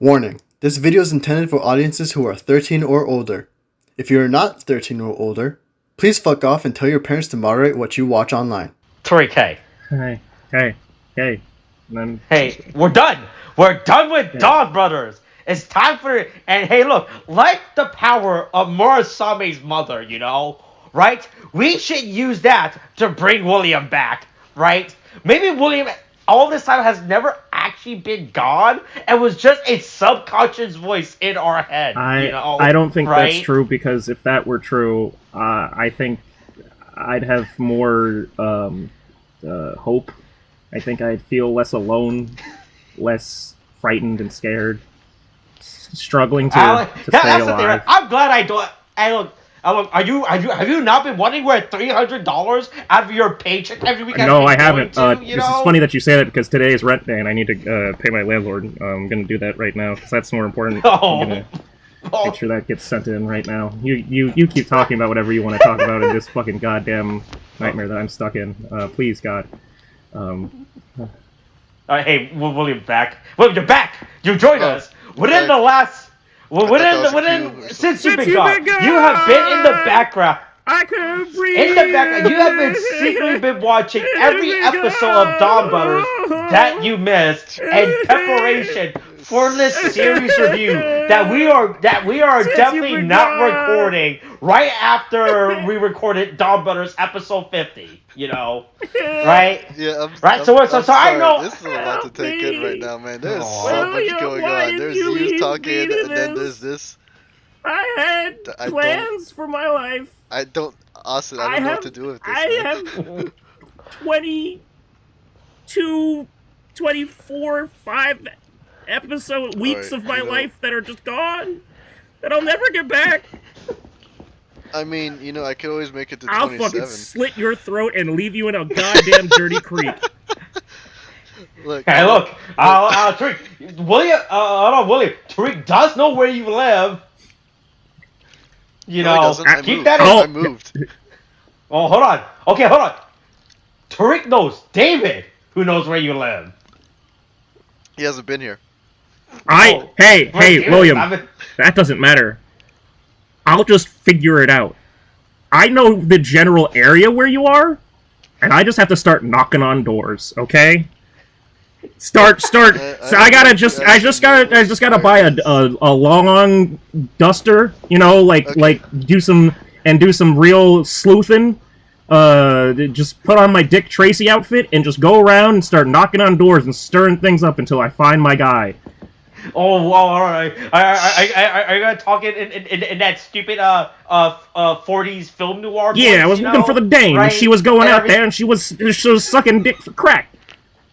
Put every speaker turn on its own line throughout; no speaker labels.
Warning, this video is intended for audiences who are 13 or older. If you are not 13 or older, please fuck off and tell your parents to moderate what you watch online.
Tariq, hey.
Hey.
Hey, we're done! We're done with Donbrothers! It's time for... And hey, look, like the power of Murasame's mother, you know? Right? We should use that to bring William back, right? Maybe William, all this time, has never actually been gone and was just a subconscious voice in our head, you know?
I don't think
right?
that's true, because if that were true, I think I'd have more hope. I think I'd feel less alone, less frightened and scared, struggling to stay alive.
Right. I'm glad I don't. Have you not been wondering where $300 out of your paycheck every week?
No, I haven't. This is funny that you say that, because today is rent day and I need to pay my landlord. I'm gonna do that right now because that's more important. I'm gonna make sure that gets sent in right now. You keep talking about whatever you want to talk about in this fucking goddamn nightmare that I'm stuck in. Please, God.
Hey, William, back. William, you're back. You joined us within the last. Since you've been gone, you have been in the background.
I could breathe.
In the background, you have been secretly been watching every episode of Donbrothers that you missed in preparation for this series review that we are definitely not recording right after we recorded Donbrothers episode 50. You know, right?
Yeah,
So I know
this is a lot to take in right now, man. There's so much going on. There's you talking, and then there's this.
I had plans for my life.
Austin, I don't know what to do with this.
I have 22, 24, 5 weeks of my life that are just gone, that I'll never get back.
I mean, I could always make it to 27.
I'll fucking slit your throat and leave you in a goddamn dirty creek.
Look,
Tariq, William, Tariq does know where you live. You know, keep that in.
I moved.
Oh, hold on. Okay, hold on. Tariq knows David, who knows where you live.
He hasn't been here.
Hey, William, that doesn't matter. I'll just figure it out. I know the general area where you are, and I just have to start knocking on doors, okay? Start. I just gotta buy a long duster, like do some real sleuthing. Just put on my Dick Tracy outfit and just go around and start knocking on doors and stirring things up until I find my guy.
Oh, well, all right. Are you gonna talk in that stupid 40s film noir?
Yeah, I was looking for the dame. Right? She was going out there and she was sucking dick for crack.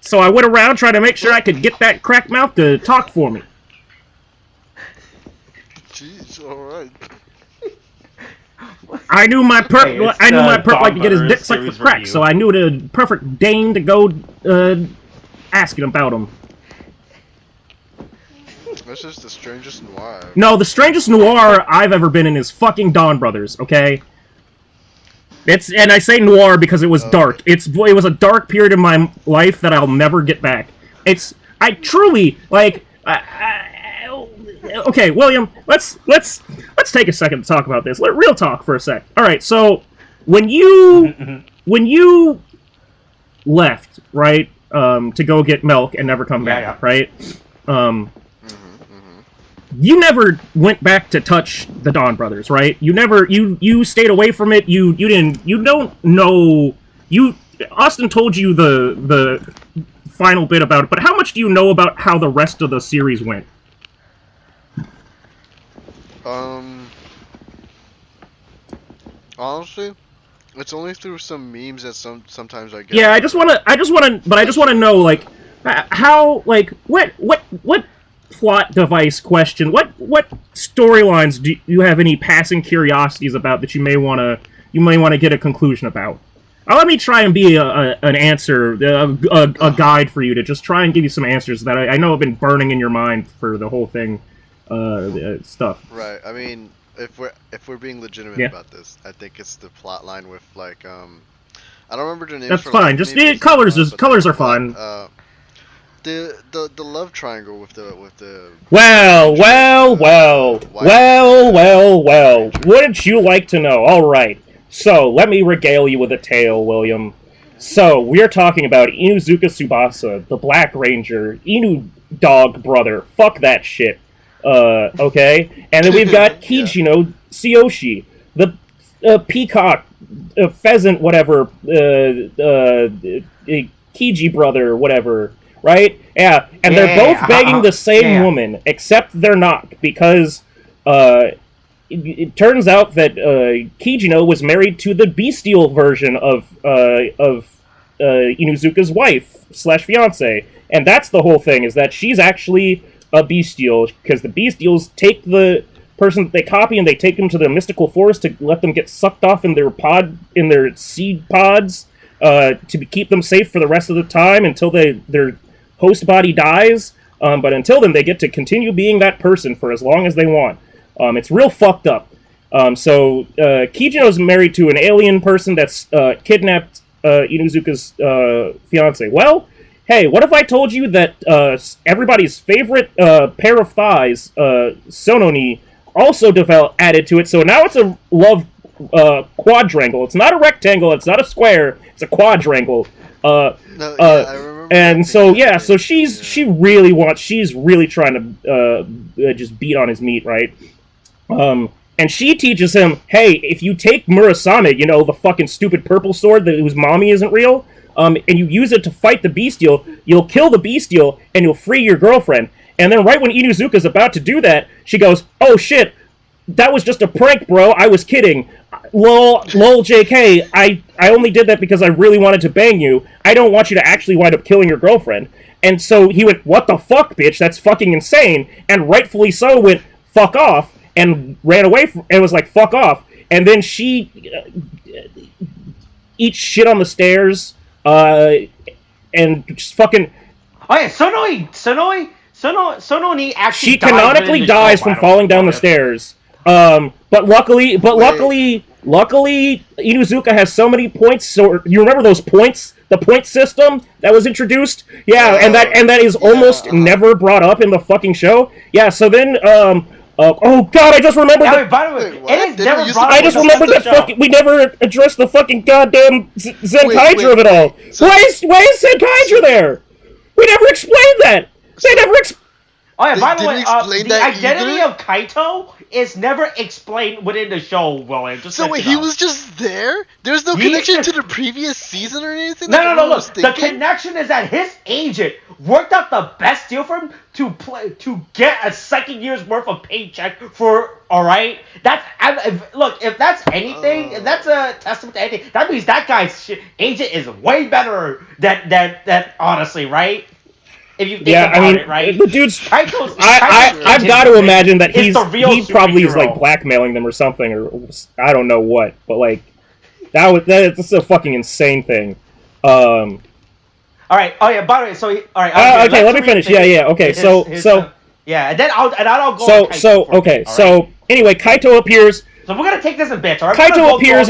So I went around trying to make sure I could get that crack mouth to talk for me.
Jeez, all right.
I knew my perp liked to get his dick sucked for crack, so I knew the perfect dame to go asking about him.
This is the strangest noir.
No, the strangest noir I've ever been in is fucking Donbrothers, okay? And I say noir because it was dark. It was a dark period in my life that I'll never get back. I truly, okay, William, let's take a second to talk about this. Real talk for a sec. Alright, so, when you left, right, to go get milk and never come back, right? You never went back to touch the Donbrothers, right? You stayed away from it. You don't know. Austin told you the final bit about it, but how much do you know about how the rest of the series went?
Honestly, it's only through some memes that sometimes I get.
Yeah, I just want to know, like, how, like, what plot device question, what storylines do you have any passing curiosities about that you may want to get a conclusion about? Let me try and be an answer, a guide for you to just try and give you some answers that I know have been burning in your mind for the whole thing, stuff.
Right. I mean, if we're being legitimate about this, I think it's the plot line with I don't remember the names.
That's fine. Just colors are fine.
the love triangle with the.
Well. Wouldn't you like to know? All right. So let me regale you with a tale, William. So we're talking about Inuzuka Tsubasa, the Black Ranger, Inu dog brother. Fuck that shit. Okay. And then we've got Kijino Tsuyoshi, the peacock, pheasant, whatever. Kiji brother, whatever. Right? Yeah, and they're both begging the same woman, except they're not, because it turns out that Kijino was married to the bestial version of Inuzuka's wife / fiance, and that's the whole thing, is that she's actually a bestial, because the bestials take the person that they copy and they take them to the mystical forest to let them get sucked off in their seed pods, to keep them safe for the rest of the time until their host body dies, but until then they get to continue being that person for as long as they want. It's real fucked up. So Kijino's married to an alien person that's kidnapped Inuzuka's fiance. Well, hey, what if I told you that everybody's favorite pair of thighs, Sononi, also added to it, so now it's a love quadrangle. It's not a rectangle, it's not a square, it's a quadrangle. I remember. And so so she's really trying to just beat on his meat, right? And she teaches him, hey, if you take Murasame, the fucking stupid purple sword whose mommy isn't real, and you use it to fight the bestial, you'll kill the bestial and you'll free your girlfriend. And then right when Inuzuka's about to do that, she goes, oh shit, that was just a prank, bro, I was kidding. Lol, JK, I only did that because I really wanted to bang you. I don't want you to actually wind up killing your girlfriend. And so he went, what the fuck, bitch? That's fucking insane. And rightfully so went, fuck off, and ran away and was like, fuck off. And then she eats shit on the stairs, and just fucking...
Oh yeah, Sonoi actually
she canonically dies from falling down the stairs. But luckily, Inuzuka has so many points. So you remember those points? The point system that was introduced? Yeah, and that is almost never brought up in the fucking show. Yeah, so then, oh god, I just remembered that.
By the way, it is never brought up.
I just remembered that fucking. We never addressed the fucking goddamn Zenkaidra of it all. So, why is Zenkaidra there? We never explained that. They never explained.
Oh yeah, by the way, the identity of Kaito is never explained within the show, William.
So wait, he was just there? There's no connection to the previous season or anything?
No. Look, the connection is that his agent worked out the best deal for him to get a second year's worth of paycheck for. All right, if that's anything, if that's a testament to anything, that means that guy's agent is way better than honestly, right? If you think about it, right?
The dude's... I've got to imagine that he probably is, like, blackmailing them or something, or I don't know what, but, like, that's a fucking insane thing.
Alright, oh yeah, by the way, so... Alright,
okay, let me finish, yeah, okay, so...
Yeah, and then I'll go
So, anyway, Kaito appears...
So we're gonna take this in bits, alright?
Kaito appears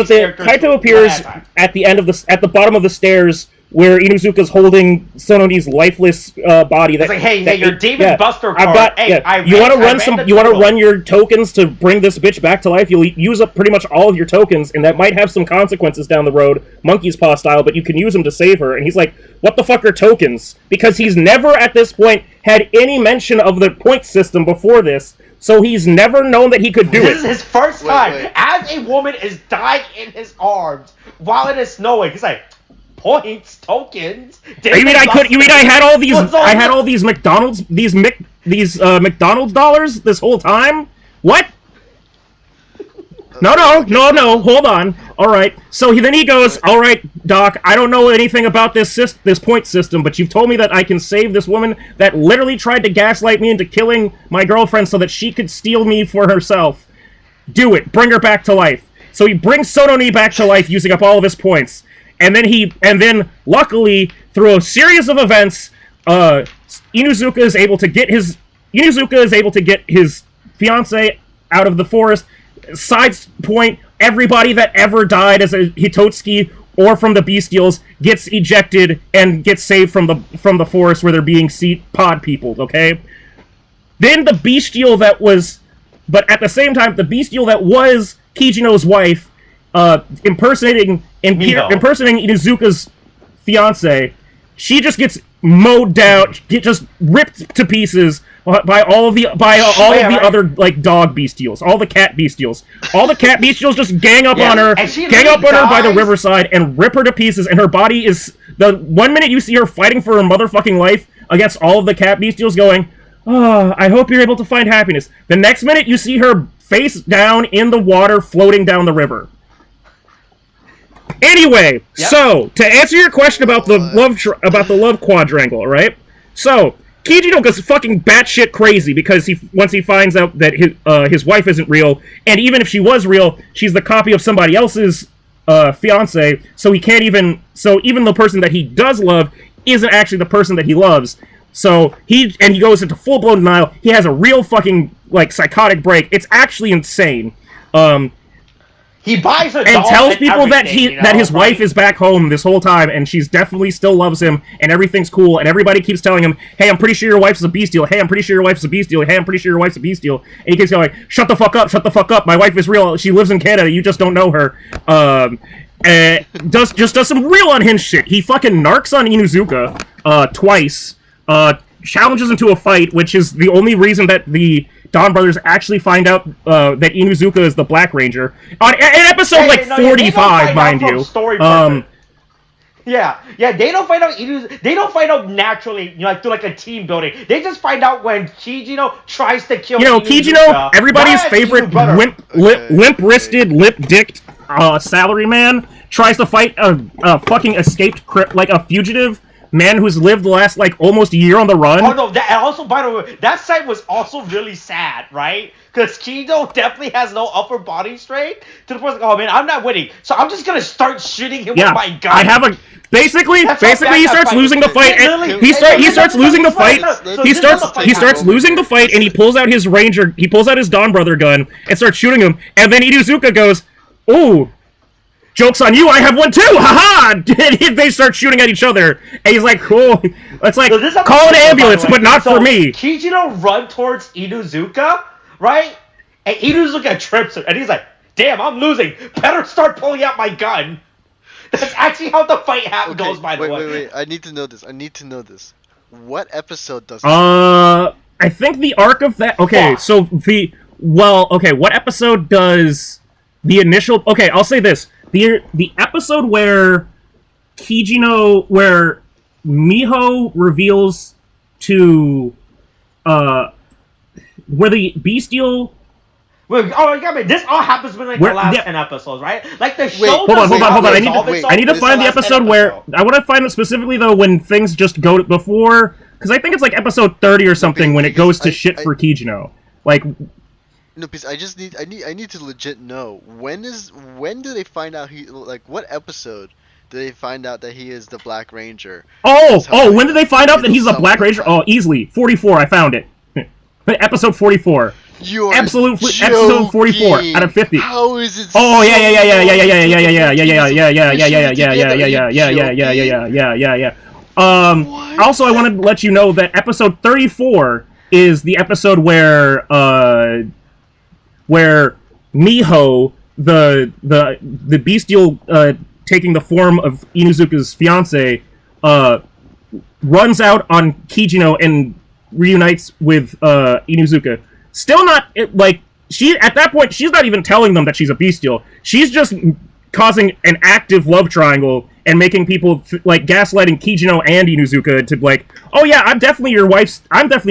at the end of at the bottom of the stairs, where Inuzuka's holding Sononi's lifeless body.
It's like, hey, your Demon Buster card.
You want to run your tokens to bring this bitch back to life? You'll use up pretty much all of your tokens, and that might have some consequences down the road, monkey's paw style, but you can use them to save her. And he's like, what the fuck are tokens? Because he's never, at this point, had any mention of the point system before this, so he's never known that he could do it.
This is his first time. As a woman is dying in his arms while it is snowing. He's like... points, tokens.
You mean I had all these McDonald's McDonald's dollars this whole time? What? No, hold on. Alright, so then he goes, alright, Doc, I don't know anything about this point system, but you've told me that I can save this woman that literally tried to gaslight me into killing my girlfriend so that she could steal me for herself. Do it. Bring her back to life. So he brings Sononi back to life using up all of his points. And then luckily, through a series of events, Inuzuka is able to get his fiance out of the forest. Side point, everybody that ever died as a Hitotsuki or from the bestials gets ejected and gets saved from the forest where they're being pod peopled, okay? Then the bestial that was... But at the same time, the bestial that was Kijino's wife, impersonating Inuzuka's fiance, she just gets mowed down, just ripped to pieces by all of the other like dog bestials, all the cat bestials. All the cat bestials just gang up on her by the riverside and rip her to pieces. And her body is the 1 minute you see her fighting for her motherfucking life against all of the cat bestials, going, "Oh, I hope you're able to find happiness." The next minute you see her face down in the water, floating down the river. Anyway, so to answer your question about the love quadrangle, right? So Kijino goes fucking batshit crazy because once he finds out that his wife isn't real, and even if she was real, she's the copy of somebody else's fiance. So even the person that he does love isn't actually the person that he loves. So he goes into full blown denial. He has a real fucking like psychotic break. It's actually insane.
He buys a doll
and tells people that his wife is back home this whole time, and she's definitely still loves him, and everything's cool, and everybody keeps telling him, "Hey, I'm pretty sure your wife's a bestial. Hey, I'm pretty sure your wife's a bestial. Hey, I'm pretty sure your wife's a bestial." And he keeps going, "Shut the fuck up! Shut the fuck up! My wife is real. She lives in Canada. You just don't know her." Does some real unhinged shit. He fucking narcs on Inuzuka twice. Challenges him to a fight, which is the only reason that the Don brothers actually find out that Inuzuka is the Black Ranger. In episode 45, mind you.
They don't find out they don't find out naturally, through like a team building. They just find out when Kijino tries to kill
Kijino, everybody's favorite limp-wristed, lip-dicked salaryman, tries to fight a fucking escaped, a fugitive man who's lived the last, almost a year on the run.
Oh, no, and also, by the way, that site was also really sad, right? Because Kijino definitely has no upper body strength to the point, oh, man, I'm not winning, so I'm just gonna start shooting him with my gun. Basically, he starts losing the fight, and he starts losing the fight, he starts losing the fight, and he pulls out his Don Brother gun, and starts shooting him, and then Inuzuka goes, "Ooh, joke's on you, I have one too, haha!" And they start shooting at each other, and he's like, "Cool." It's like, call an ambulance, but not for me. Kijino run towards Inuzuka, right? And Inuzuka trips him, and he's like, "Damn, I'm losing. Better start pulling out my gun." That's actually how the fight goes, by the way.
Wait. I need to know this. What episode does
I think the arc of that... Okay, so what episode does the initial... Okay, I'll say this. The episode where Miho reveals to where the bestial.
This all happens within the last 10 episodes, right? Like the show.
Hold on. I need to find the episode where I want to find it specifically though when things just go before, because I think it's like episode 30 or something when it goes to shit for Kijino.
No, because I need to legit know when do they find out what episode do they find out that he is the Black Ranger?
When did they find out that he's the Black Ranger? Oh, easily 44. I found it. Episode 44. Episode 44 out of 50.
How is it?
Oh yeah. Also, I wanted to let you know that episode 34 is the episode where Miho, the bestial taking the form of Inuzuka's fiance, runs out on Kijino and reunites with Inuzuka. Still not she at that point she's not even telling them that she's a bestial. She's just causing an active love triangle and making people gaslighting Kijino and Inuzuka to oh yeah, I'm definitely your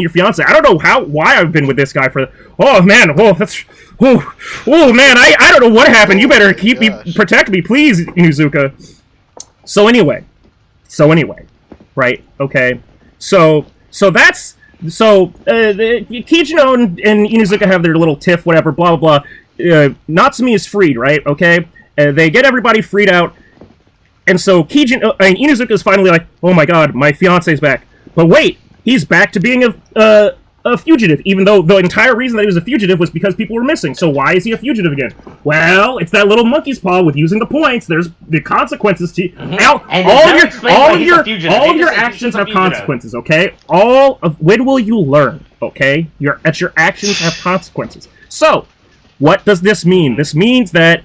fiance. I don't know why I've been with this guy for. Oh man, man, I don't know what happened. You better protect me, please, Inuzuka. So anyway, right? Okay, so that's. So, Kijino and Inuzuka have their little tiff, whatever, blah, blah, blah. Nastumi is freed, right? Okay? They get everybody freed out. And so Inuzuka is finally like, oh my god, my fiance's back. But wait, he's back to being a a fugitive, even though the entire reason that he was a fugitive was because people were missing. So why is he a fugitive again? Well, it's that little monkey's paw with using the points. There's the consequences to all of your actions have consequences. Okay, when will you learn? Okay, your actions have consequences. So, what does this mean? This means that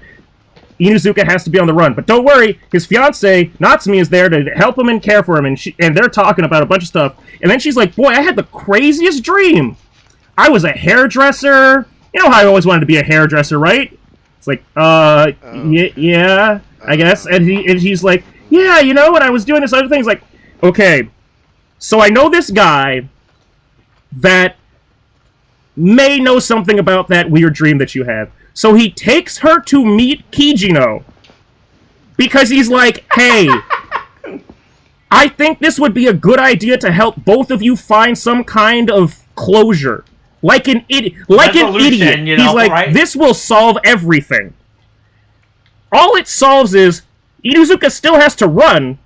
Inuzuka has to be on the run. But don't worry, his fiancée, Natsumi, is there to help him and care for him, and they're talking about a bunch of stuff. And then she's like, boy, I had the craziest dream. I was a hairdresser. You know how I always wanted to be a hairdresser, right? It's like, yeah, I guess. And he's like, yeah, you know, and I was doing this other thing. He's like, okay, so I know this guy that may know something about that weird dream that you have. So he takes her to meet Kijino. Because he's like, hey, I think this would be a good idea to help both of you find some kind of closure. Like an idiot. You know, he's like, right? This will solve everything. All it solves is Inuzuka still has to run,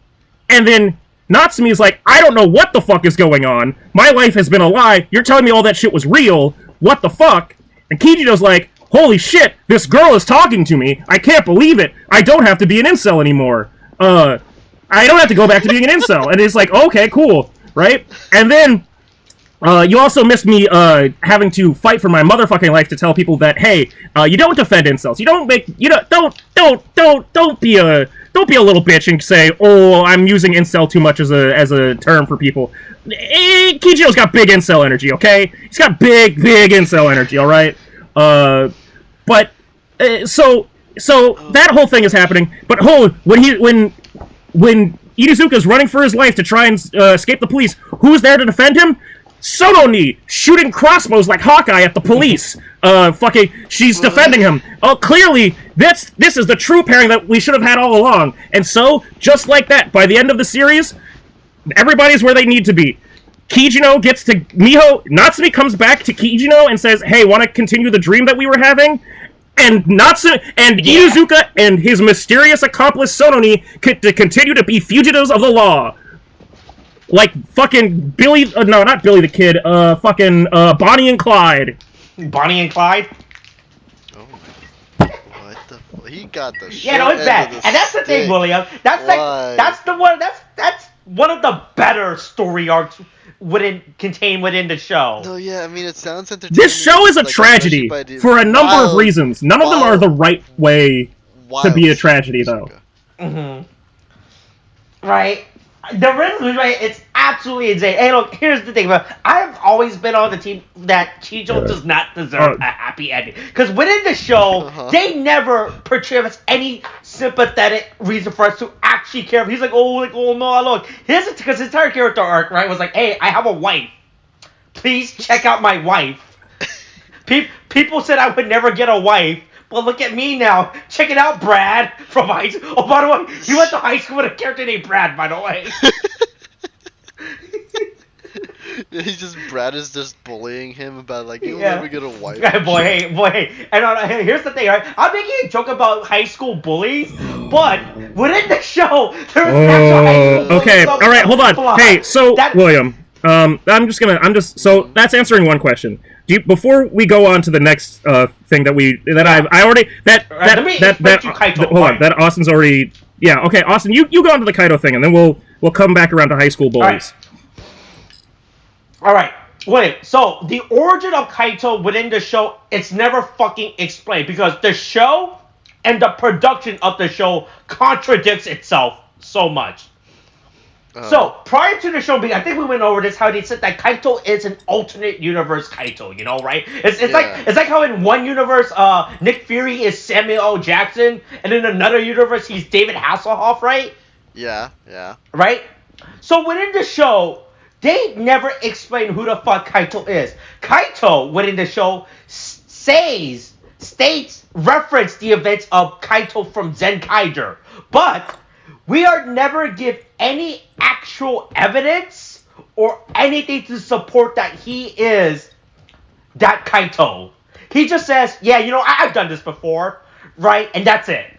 and then Natsumi is like, I don't know what the fuck is going on. My life has been a lie. You're telling me all that shit was real. What the fuck? And Kijino's like, holy shit, this girl is talking to me. I can't believe it. I don't have to be an incel anymore. I don't have to go back to being an incel. And it's like, okay, cool, right? And then you also missed me having to fight for my motherfucking life to tell people that, hey, you don't defend incels. You don't make don't be a little bitch and say, oh, I'm using incel too much as a term for people. Kijino's got big incel energy, okay? He's got big incel energy, all right? So that whole thing is happening. But when Inuzuka's running for his life to try and escape the police, who's there to defend him? Sonoi, shooting crossbows like Hawkeye at the police. She's defending him. Oh, clearly, this is the true pairing that we should have had all along. And so, just like that, by the end of the series, everybody's where they need to be. Kijino gets to Miho. Natsumi comes back to Kijino and says, hey, want to continue the dream that we were having? And Inuzuka and his mysterious accomplice Sonoi to continue to be fugitives of the law. Like fucking Billy, no, not Billy the Kid, Bonnie and Clyde.
Bonnie and Clyde?
Oh my, what the, he got the shit.
Yeah, no, it's bad. And that's the thing, William. That's one of the better story arcs contained within the show.
No, yeah, I mean, it sounds entertaining.
This show is a tragedy for a number of reasons. None of them are the right way to be a tragedy, though.
Mm-hmm. Right? The rhythm, right? It's absolutely insane. Hey, look, here's the thing. I've always been on the team that Chijo does not deserve a happy ending. Because within the show, they never portray us any sympathetic reason for us to actually care. He's like, oh no, look. Because his entire character arc, right, was like, hey, I have a wife. Please check out my wife. People said I would never get a wife. Well, look at me now. Check it out, Brad from high school. Oh, by the way, he went to high school with a character named Brad, by the way.
Brad is just bullying him about, like, you'll never get a wife.
boy, hey. And here's the thing, right? I'm making a joke about high school bullies, but within the show, there's actual high school bullies.
Okay, alright, hold on. Hey, so, William, so that's answering one question. Before we go on to the next thing that Austin's already, okay, Austin, you go on to the Kaito thing, and then we'll come back around to high school bullies.
All right. Wait, so the origin of Kaito within the show, it's never fucking explained, because the show and the production of the show contradicts itself so much. So, prior to the show being, I think we went over this, how they said that Kaito is an alternate universe Kaito, you know, right? It's like how in one universe, Nick Fury is Samuel L. Jackson, and in another universe, he's David Hasselhoff, right?
Yeah.
Right? So, within the show, they never explain who the fuck Kaito is. Kaito, within the show, reference the events of Kaito from Zenkaiger, but we are never given any actual evidence or anything to support that he is that Kaito. He just says, yeah, you know, I've done this before, right? And that's it.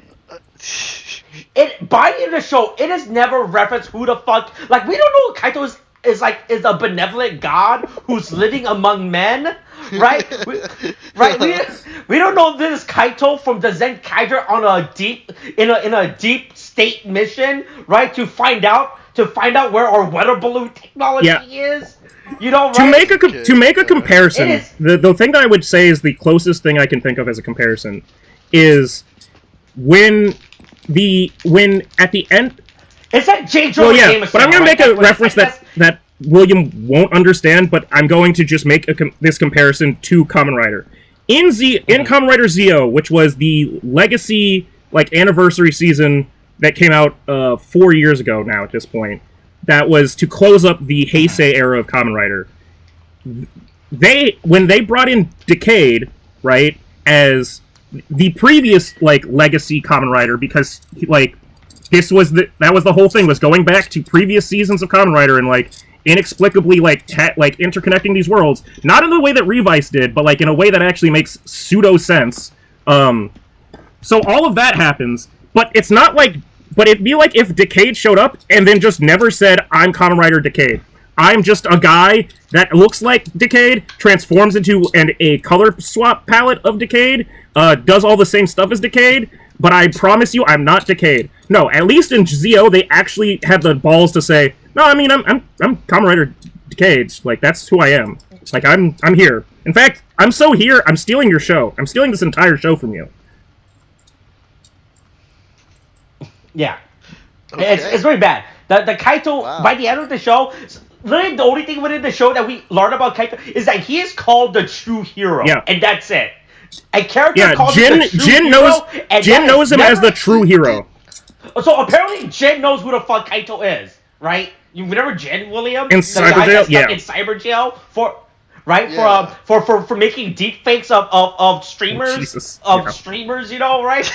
By the end of the show, it is never referenced who the fuck... Like, we don't know what Kaito's is a benevolent god who's living among men, right? We don't know this Kaito from the Zenkaiger on a deep state mission, right? To find out where our weather balloon technology is. You know, right?
To make a comparison, the thing that I would say is the closest thing I can think of as a comparison is when at the end.
It's like J.
Well, yeah, but I'm going to make a reference that William won't understand, but I'm going to just make this comparison to Kamen Rider. In Kamen Rider Zeo, which was the legacy anniversary season that came out 4 years ago now at this point, that was to close up the Heisei era of Kamen Rider. When they brought in Decade, right, as the previous legacy Kamen Rider, because that was the whole thing, was going back to previous seasons of Kamen Rider and inexplicably interconnecting these worlds, not in the way that Revice did, but in a way that actually makes pseudo sense. So all of that happens, but it's not but it'd be like if Decade showed up and then just never said, I'm Kamen Rider Decade. I'm just a guy that looks like Decade, transforms into a color swap palette of Decade, does all the same stuff as Decade, but I promise you I'm not Decade. No, at least in Zeo, they actually had the balls to say, no, I mean, I'm Kamen Rider Decade. That's who I am. I'm here. In fact, I'm so here, I'm stealing your show. I'm stealing this entire show from you.
Yeah. Okay. It's very bad. The Kaito, by the end of the show, literally the only thing within the show that we learn about Kaito is that he is called the true hero.
Yeah.
And that's it. A character called the true hero.
Jin knows him as the true hero.
So apparently Jin knows who the fuck Kaito is, right? You remember Jin, William?
In cyber jail? Yeah.
In cyber jail for making deep fakes of streamers, streamers, you know, right?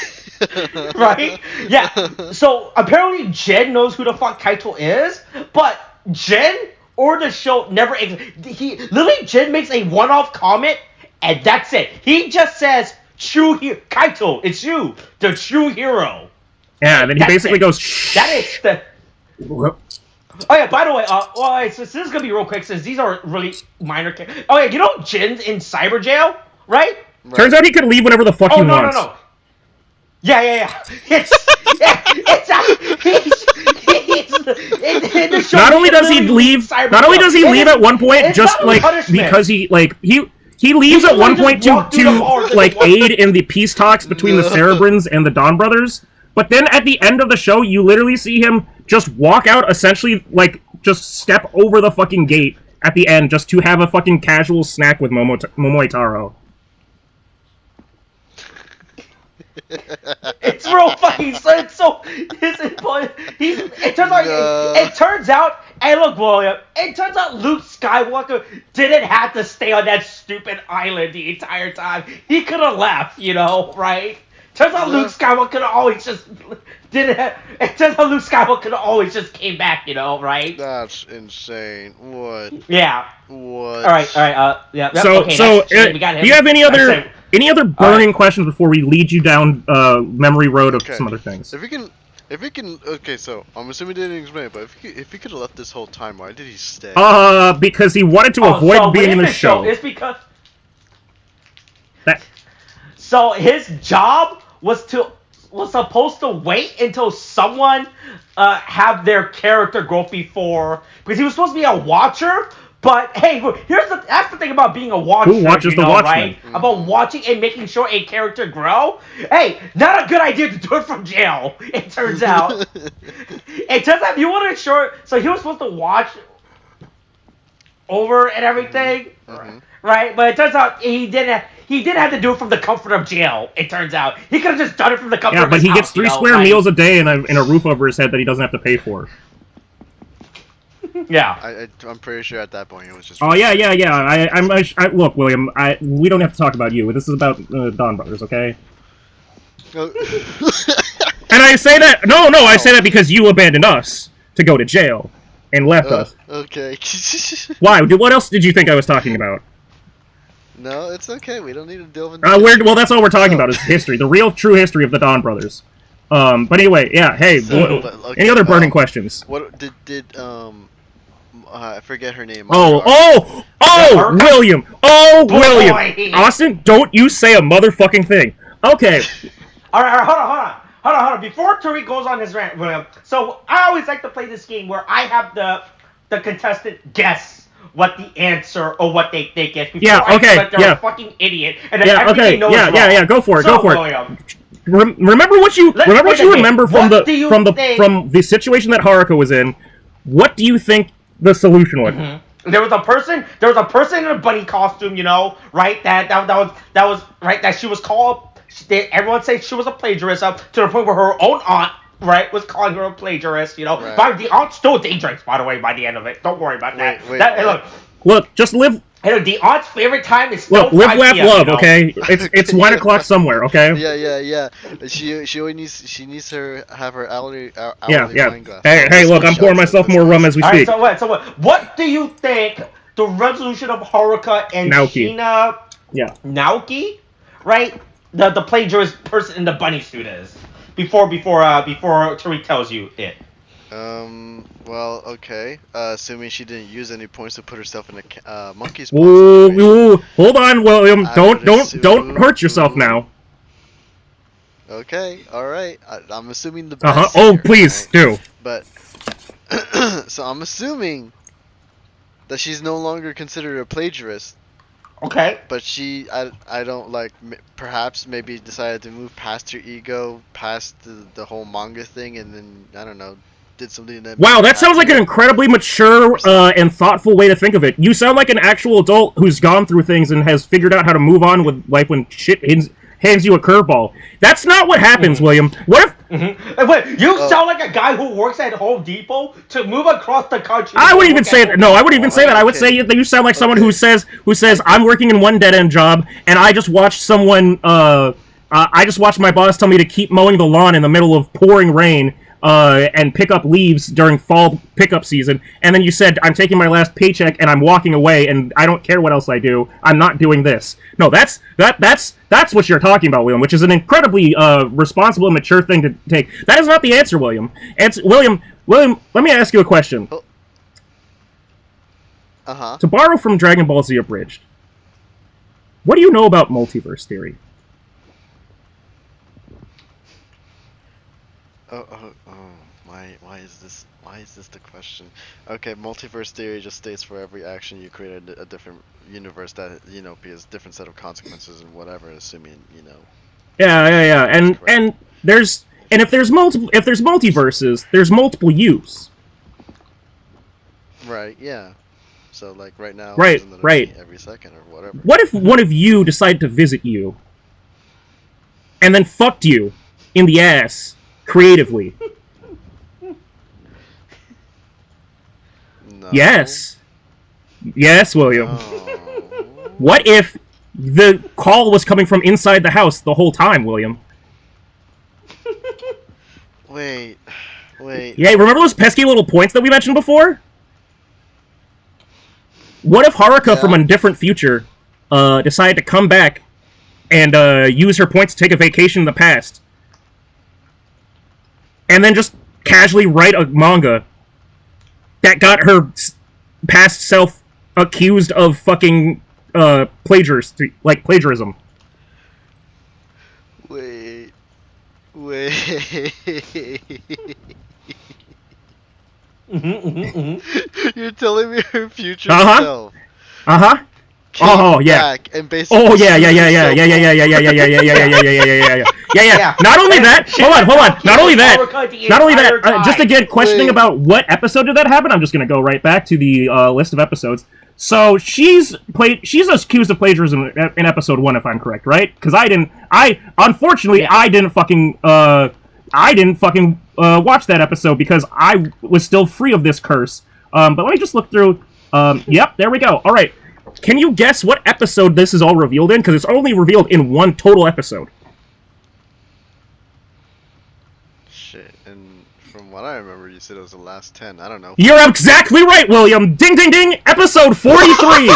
Right? Yeah. So apparently Jin knows who the fuck Kaito is, but Jin or the show never. Jin makes a one-off comment, and that's it. He just says, "True Kaito, it's you, the true hero."
Yeah, and then he basically goes,
That is the. Oh yeah, by the way, so this is gonna be real quick since these are really minor. Oh yeah, you know Jin's in cyber jail, right?
Turns out he could leave whenever the fuck he wants.
No. Yeah. He's in the show.
Not only does he leave at one point just because he leaves at one point to aid in the peace talks between the Cerebrans and the Donbrothers. But then at the end of the show, you literally see him just walk out, essentially, just step over the fucking gate at the end just to have a fucking casual snack with Momoi Taro.
It's real fucking so it turns out, and look, William, it turns out Luke Skywalker didn't have to stay on that stupid island the entire time. He could have left, you know, right? Turns out Luke Skywalker could have always just It turns out Luke Skywalker could have always just came back, you know, right?
That's insane. What?
Yeah.
What?
All right. Yeah.
So,
okay, we got him.
Do you have any other burning questions before we lead you down memory road of some other things?
If we can, okay, so I'm assuming they didn't explain it, but if he could have left this whole time, why did he stay?
Because he wanted to avoid being in the show.
It's because so his job was supposed to wait until someone have their character growth before, because he was supposed to be a watcher. But hey, that's the thing about being a watcher.
Who watches the Watchmen?
Right? Mm-hmm. About watching and making sure a character grow. Hey, not a good idea to do it from jail. It turns out. If you want to ensure, so he was supposed to watch over and everything, right? But it turns out he didn't have to do it from the comfort of jail. It turns out he could have just done it from the comfort of his house.
Yeah, but he gets 3 square meals a day and a roof over his head that he doesn't have to pay for.
Yeah,
I'm pretty sure at that point it was just.
Oh yeah. Look, William. We don't have to talk about you. This is about Donbrothers, okay? And I say that I say that because you abandoned us to go to jail and left us.
Okay.
Why? What else did you think I was talking about?
No, it's okay. We don't need to delve into.
Well, that's all we're talking about is history, the real, true history of the Donbrothers. But anyway, yeah. Hey, any other burning questions?
What did I forget her name.
William. William. Austin, don't you say a motherfucking thing. Okay.
All right, hold on. Before Tariq goes on his rant, William. So I always like to play this game where I have the contestant guess what the answer or what they think is. Before I feel like they're a fucking idiot and everything knows wrong.
Go for it.
William,
remember what you remember from the situation that Haruka was in. What do you think the solution was?
Mm-hmm. There was a person in a bunny costume, right? That was right. That she was called. Everyone say she was a plagiarist up to the point where her own aunt, right, was calling her a plagiarist. Right. But the aunt still drinks, by the way. By the end of it, don't worry about that.
Look, just live.
Hey, the aunt's favorite time is still
live, laugh, love. Okay, it's 1 o'clock somewhere. Okay.
Yeah. She needs to have her hourly wine glass.
Hey, look, I'm pouring myself more rum as we speak.
All right, so what do you think the resolution of Haruka and Shina Naoki, right? The plagiarist person in the bunny suit is before Tariq tells you it.
Well, okay. Assuming she didn't use any points to put herself in a monkey's
Ooh, hold on, William. Don't hurt yourself now.
Okay, all right. I'm assuming the best.
Oh, please do.
But so I'm assuming that she's no longer considered a plagiarist.
Okay.
But I don't like. Perhaps maybe decided to move past her ego, past the whole manga thing, and then I don't know. Did something that.
Wow, that sounds like an incredibly mature and thoughtful way to think of it. You sound like an actual adult who's gone through things and has figured out how to move on with life when shit hands you a curveball. That's not what happens, William. What if?
Wait, you sound like a guy who works at Home Depot to move across the country.
I wouldn't even say that. No, I wouldn't even say that. I would say that you sound like someone who says I'm working in one dead end job and I just watched someone. I just watched my boss tell me to keep mowing the lawn in the middle of pouring rain. And pick up leaves during fall pickup season, and then you said, I'm taking my last paycheck and I'm walking away and I don't care what else I do. I'm not doing this. No, that's what you're talking about, William, which is an incredibly responsible and mature thing to take. That is not the answer, William. William, let me ask you a question. To borrow from Dragon Ball Z Abridged, what do you know about multiverse theory?
Why is this the question? Okay, multiverse theory just states for every action you create a different universe that has different set of consequences and whatever, assuming
Yeah. And if there's multiverses, there's multiple yous.
Right. Yeah. So like right now,
right.
Every second or whatever.
What if one of you decided to visit you, and then fucked you in the ass creatively?
No.
Yes, William.
No.
What if the call was coming from inside the house the whole time, William?
Wait.
Yeah, remember those pesky little points that we mentioned before? What if Haruka from a different future decided to come back and use her points to take a vacation in the past? And then just casually write a manga that got her past self accused of fucking plagiarism.
Wait. You're telling me her future self.
Oh yeah.
And basically
yeah. Not only that. Hold on. Not only that. Just again, questioning about what episode did that happen. I'm just gonna go right back to the list of episodes. So she's accused of plagiarism in episode 1, if I'm correct, right? Because I didn't fucking watch that episode because I was still free of this curse. But let me just look through. Yep, there we go. All right. Can you guess what episode this is all revealed in? Because it's only revealed in one total episode.
Shit, and from what I remember, you said it was the last 10. I don't know.
You're exactly right, William! Ding, ding, ding! Episode 43!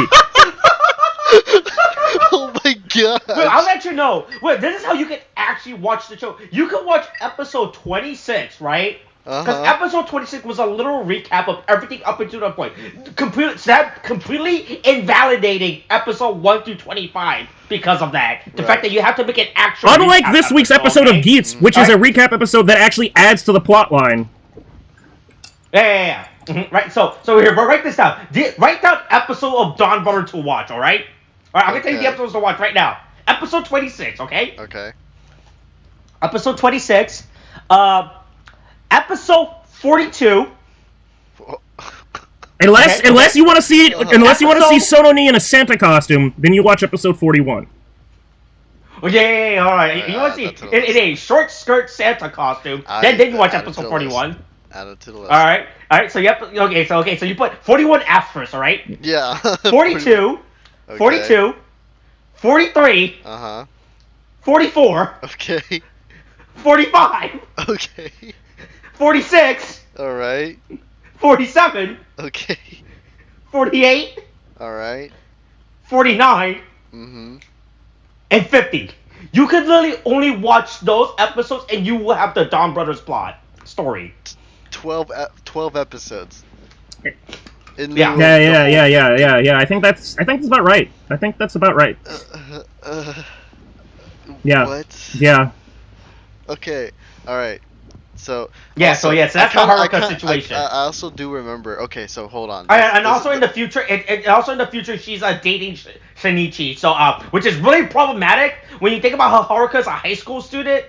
Oh my god!
Wait, I'll let you know. Wait, this is how you can actually watch the show. You can watch episode 26, right? Because episode 26 was a little recap of everything up until that point. Completely invalidating episode 1 through 25 because of that. The fact that you have to make an actual
Unlike this week's episode of Geats, which is a recap episode that actually adds to the plot line.
Yeah. Right, so here, but write this down. Write down episode of Donbrothers to watch, alright? Alright, I'm gonna tell you the episodes to watch right now. Episode 26, okay?
Okay.
Episode 26. Episode 42.
Unless you want to see Sononi in a Santa costume, then you watch episode 41.
Oh, yeah, alright. You want to see in a short skirt Santa costume, then you watch episode 41.
Add it to the list.
Alright, so you so you put 41 F first, alright?
Yeah.
42, okay. 42, 43, 44,
okay,
45,
okay,
46,
alright,
47,
okay,
48,
alright,
49,
and
50. You could literally only watch those episodes and you will have the Donbrothers plot story.
12 episodes.
Yeah. I think that's about right. I think that's about right. Yeah.
What?
Yeah.
Okay. All right. So.
So that's the Haruka situation.
I also do remember. Okay, so hold on.
Also in the future, she's dating Shinichi. So which is really problematic when you think about how Haruka is a high school student.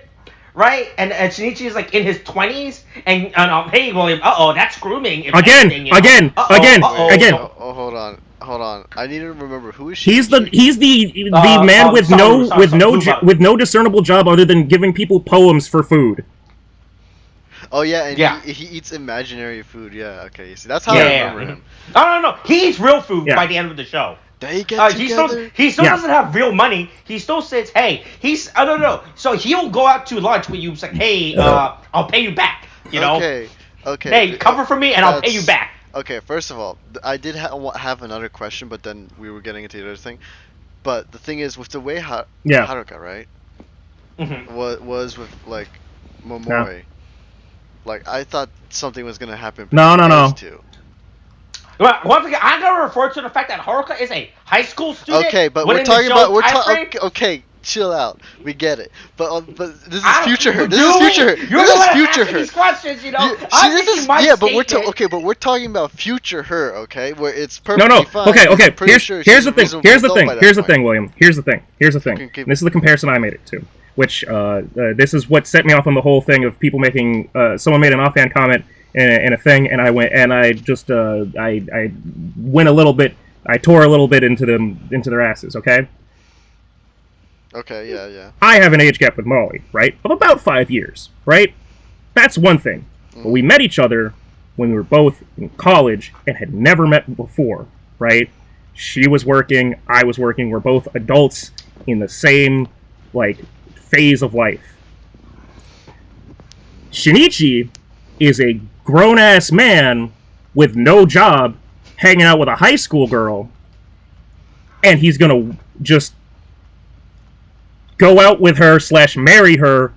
Right, and Shinichi is like in his 20s, and hey William, that's grooming.
Again.
Oh, hold on. I need to remember who is she.
He's the man with no discernible job other than giving people poems for food.
Oh yeah, and he eats imaginary food. Yeah, okay. You see, that's how I remember him.
No, he eats real food by the end of the show.
They get together.
He still doesn't have real money. He still says, "Hey, I don't know." So he'll go out to lunch with you, like, "Hey, I'll pay you back." You know?
Okay.
Hey, cover for me, and I'll pay you back.
Okay. First of all, I did have another question, but then we were getting into the other thing. But the thing is, with the way Haruka, right, was with like Momoi, like I thought something was gonna happen.
No.
Well, once again, I'm gonna refer to the fact that Haruka is a high school student.
Okay, but we're talking about okay, chill out. We get it. But this is future her. This is future her.
You're the one asking these questions, you know.
But we're talking about future her, okay? Where it's perfectly fine.
Okay. Here's the thing, William. Here's the thing. This is the comparison I made it to. Which this is what set me off on the whole thing of people making. Someone made an offhand comment in a thing, and I went and I just I went a little bit. I tore a little bit into their asses. Okay.
Okay. Yeah.
I have an age gap with Molly, right, of about 5 years, right? That's one thing. But we met each other when we were both in college and had never met before, right? She was working, I was working. We're both adults in the same phase of life. Shinichi is a grown-ass man with no job hanging out with a high school girl, and he's gonna just go out with her / marry her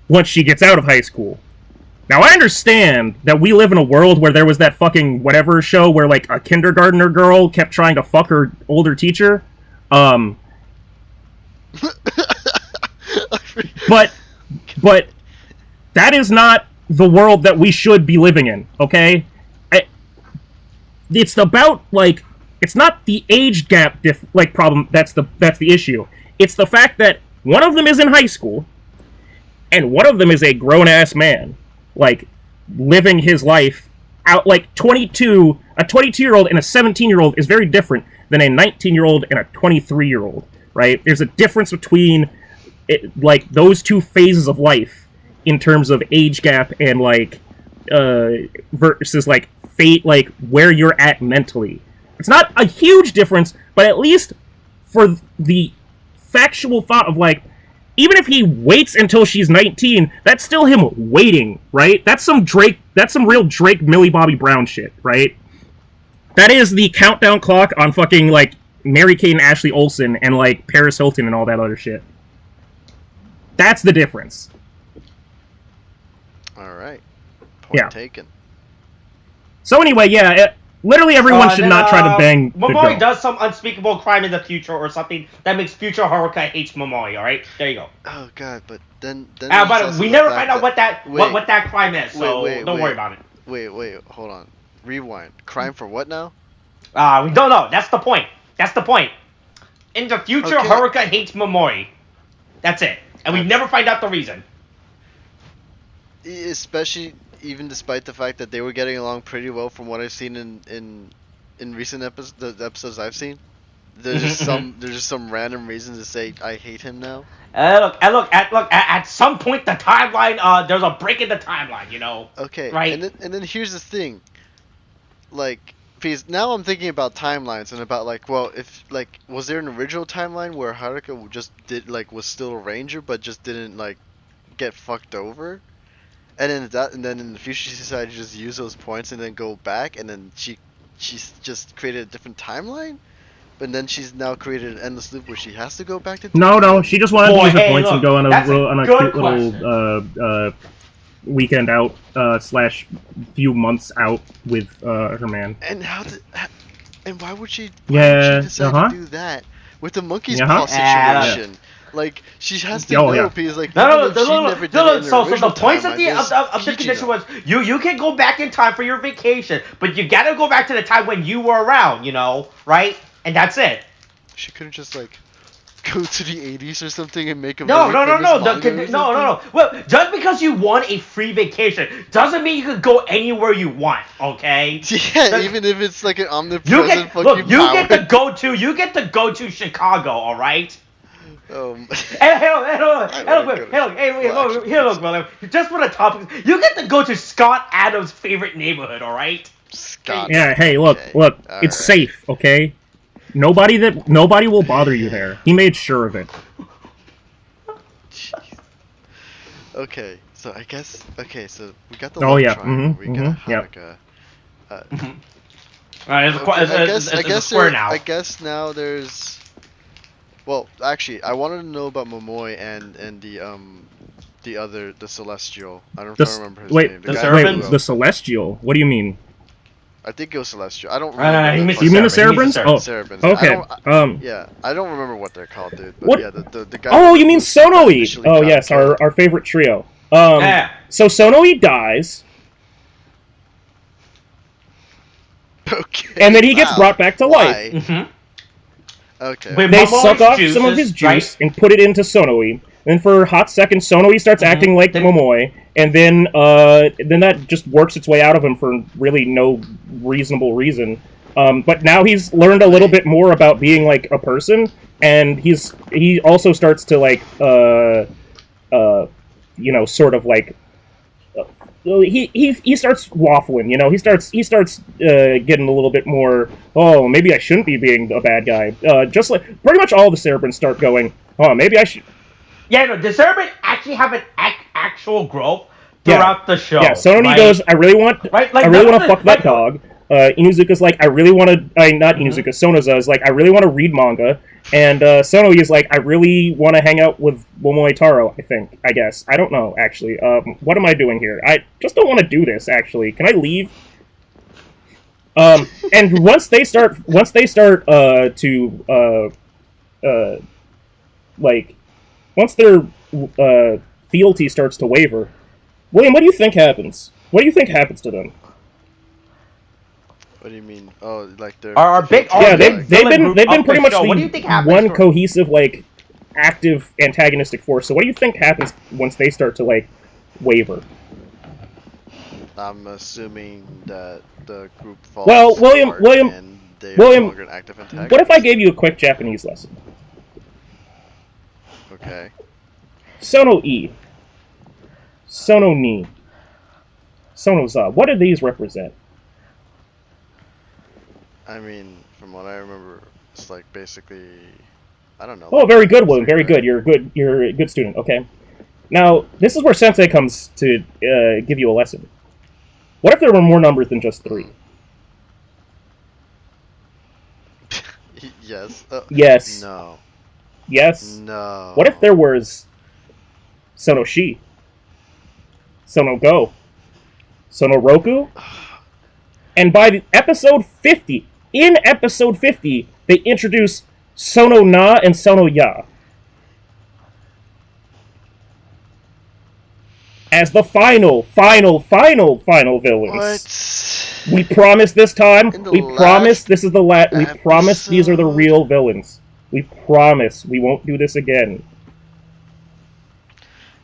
once she gets out of high school. Now, I understand that we live in a world where there was that fucking whatever show where, a kindergartner girl kept trying to fuck her older teacher. But that is not the world that we should be living in, okay? It's about, it's not the age gap problem that's the issue. It's the fact that one of them is in high school, and one of them is a grown-ass man, living his life out, a 22-year-old and a 17-year-old is very different than a 19-year-old and a 23-year-old, right? There's a difference between, those two phases of life in terms of age gap and, versus, fate, where you're at mentally. It's not a huge difference, but at least for the factual thought of, even if he waits until she's 19, that's still him waiting, right? That's some real Drake Millie Bobby Brown shit, right? That is the countdown clock on fucking, Mary-Kate and Ashley Olsen and, Paris Hilton and all that other shit. That's the difference.
Alright. Point taken.
So anyway, literally everyone should not try to bang
Momoi does some unspeakable crime in the future or something that makes future Haruka hates Momoi, alright? There you go.
Oh god, but then
but we never find out what that crime is, so don't worry about it.
Wait, hold on. Rewind. Crime for what now?
We don't know. That's the point. In the future, Haruka hates Momoi. That's it. And we never find out the reason.
Especially, even despite the fact that they were getting along pretty well from what I've seen in recent episodes, the episodes I've seen. There's just some random reason to say I hate him now.
Look, at some point the timeline, there's a break in the timeline, you know.
Okay,
right?
And then here's the thing. Like, because now I'm thinking about timelines and about like, well, if like, was there an original timeline where Haruka just was still a ranger but just didn't like get fucked over? And then in the future she decided to just use those points and then go back, and then she's just created a different timeline, but then she's now created an endless loop where she has to go back to.
No, she just wanted to use her points and go on a cute little weekend out / few months out with her man.
And why would she decide to do that with the monkey's paw situation? Like, she has to know because, like,
so the points of the condition was you can go back in time for your vacation, but you gotta go back to the time when you were around, you know, right? And that's it.
She couldn't just like go to the 80s or something and make a
no. Well, just because you want a free vacation doesn't mean you can go anywhere you want, okay?
Yeah, even if it's like an omnipresent fucking
you get to go to Chicago, all right? Hey, look, brother. Just for the topic, you get to go to Scott Adams' favorite neighborhood, all right?
Scott.
Yeah. Hey, look. It's safe, okay? Nobody will bother you there. He made sure of it.
Jeez. Okay, so I guess. Okay, so we got the. We got Haruka.
It's square now.
I guess now there's. Well, actually, I wanted to know about Momoi and the Celestial. I don't remember his name.
The Celestial? What do you mean?
I think it was Celestial. I don't remember.
You mean the Cerebrans?
Cerebrans.
Okay.
Yeah, I don't remember what they're called, dude. But
what?
Yeah, the guy.
Oh, you mean Sonoi? Oh, yes, our favorite trio. So Sonoi dies.
Okay.
And then he gets brought back to life.
Mm-hmm.
Okay.
They suck off some of his juice and put it into Sonoi. Then for a hot second, Sonoi starts acting like Momoi, and then that just works its way out of him for really no reasonable reason. But now he's learned a little bit more about being like a person, and he also starts to like sort of like he starts waffling, you know. He starts getting a little bit more. Oh, maybe I shouldn't be being a bad guy. Just like pretty much all the Cerebrans start going. Oh, maybe I should.
Yeah, no. The Cerebran actually have an actual growth throughout the show.
Yeah, Sononi goes. I really want to fuck that dog. Inuzuka's like, I really want to. Not Inuzuka. Sonoza is like, I really want to read manga. And Sonoi is like, I really want to hang out with Momoi Taro, I guess. I don't know, actually. What am I doing here? I just don't want to do this, actually. Can I leave? And once they start once their fealty starts to waver, William, what do you think happens? What do you think happens to them?
What do you mean? Oh, like they're
they've been pretty much the one cohesive, like, active antagonistic force. So what do you think happens once they start to like waver?
I'm assuming that the group falls
William,
and they're no longer an active antagonist.
What if I gave you a quick Japanese lesson?
Okay.
Sono-i, Sono-ni, Sono-za. What do these represent?
I mean, from what I remember, it's like basically, I don't know.
Oh, very good, William. Very good. You're a good student. Okay. Now, this is where Sensei comes to give you a lesson. What if there were more numbers than just 3?
Yes.
Yes.
No.
Yes.
No.
What if there was Sonoshi, Sonogo, Sonoroku. And by episode 50, they introduce Sono Na and Sono Ya as the final villains.
What?
We promise this time. We promise this is the last. We promise these are the real villains. We promise we won't do this again.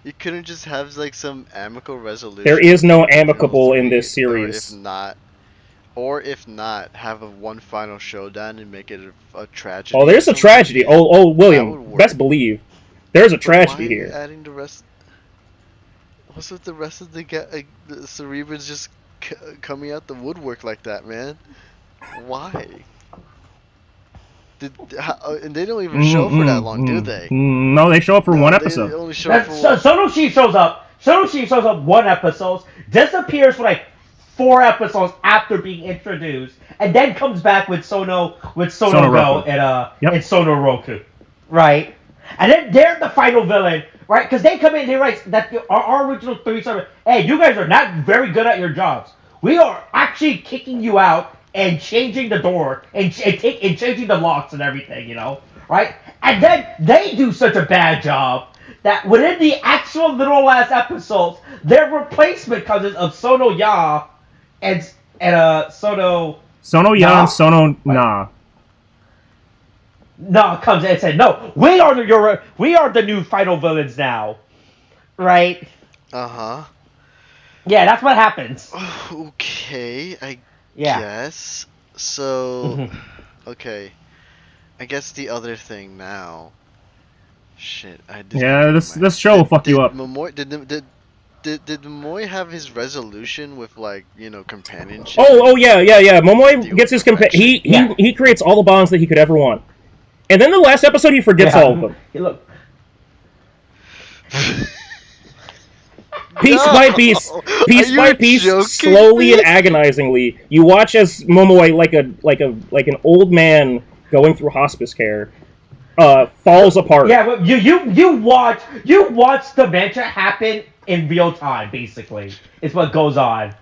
You couldn't just have like some amicable resolution.
There is no amicable in this series.
Or if not, have one final showdown and make it a tragedy.
Oh, there's a tragedy. Oh, William, best believe there's a tragedy
here.
Here.
Adding the rest. What's with the rest of the Cerebrans just coming out the woodwork like that, man? Why? And they don't even show up for that long, do they?
No, they show up for one episode.
They only show up for
Sonoshi shows up. Sonoshi shows up one episode, disappears for like 4 episodes after being introduced, and then comes back with Sonogo and Sonoroku, right? And then they're the final villain, right? Because they come in, they write that our original 3 servers, hey, you guys are not very good at your jobs. We are actually kicking you out and changing the door and changing the locks and everything, you know, right? And then they do such a bad job that within the actual little last episodes, their replacement comes in of Sono Ya and Sono
Ya and Sono Na.
No, comes in and said, "No, we are the new final villains now," right? Yeah, that's what happens.
Okay, I guess so. Okay, I guess the other thing now. Shit, I did.
Yeah, this show will fuck you up.
Did Momoi have his resolution with, like, you know, companionship?
Oh yeah. Momoi gets his he creates all the bonds that he could ever want. And then the last episode, he forgets all of them.
Hey, look.
Piece by piece, slowly and agonizingly, you watch as Momoi, like an old man going through hospice care, falls apart.
Yeah, but you watch the adventure happen in real time. Basically, is what goes on.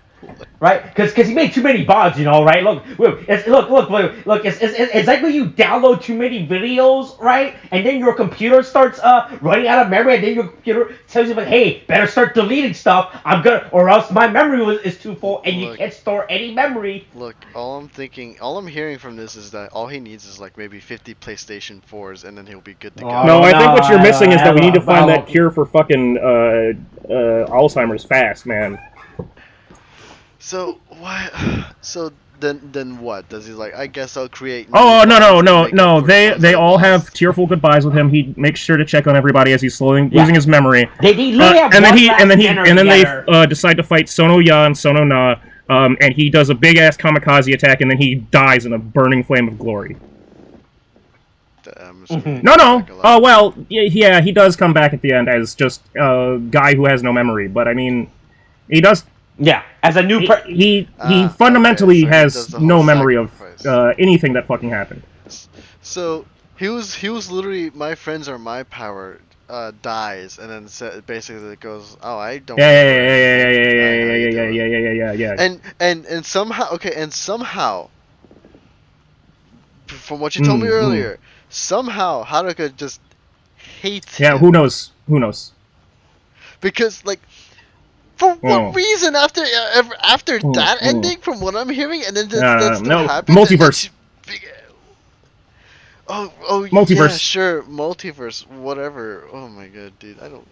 Right, because he made too many bonds, you know, right? Look, it's like when you download too many videos, right? And then your computer starts running out of memory, and then your computer tells you, like, hey, better start deleting stuff. Or else my memory is too full, and you can't store any memory.
Look, all I'm hearing from this is that all he needs is like maybe 50 PlayStation 4s, and then he'll be good to go.
No, I think what you're missing is that we need to find that cure for fucking Alzheimer's fast, man.
So what? So then what? Does he like? I guess I'll create.
Oh no! They all have tearful goodbyes with him. He makes sure to check on everybody as he's slowly losing his memory.
They literally have
and then they decide to fight Sono Ya and Sono Na. And he does a big ass kamikaze attack, and then he dies in a burning flame of glory. No. Oh well, yeah, he does come back at the end as just a guy who has no memory. But I mean, he does.
Yeah, as a new
he fundamentally has no memory of anything that fucking happened.
So he was literally my friends are my power dies, and then basically it goes, oh, I don't.
Yeah.
And somehow from what you told me earlier, somehow Haruka just hates him.
Yeah, who knows? Because
like. For what reason after that ending, from what I'm hearing, and then that still happens?
Multiverse.
Multiverse. Yeah, sure, multiverse, whatever. Oh my god, dude, I don't.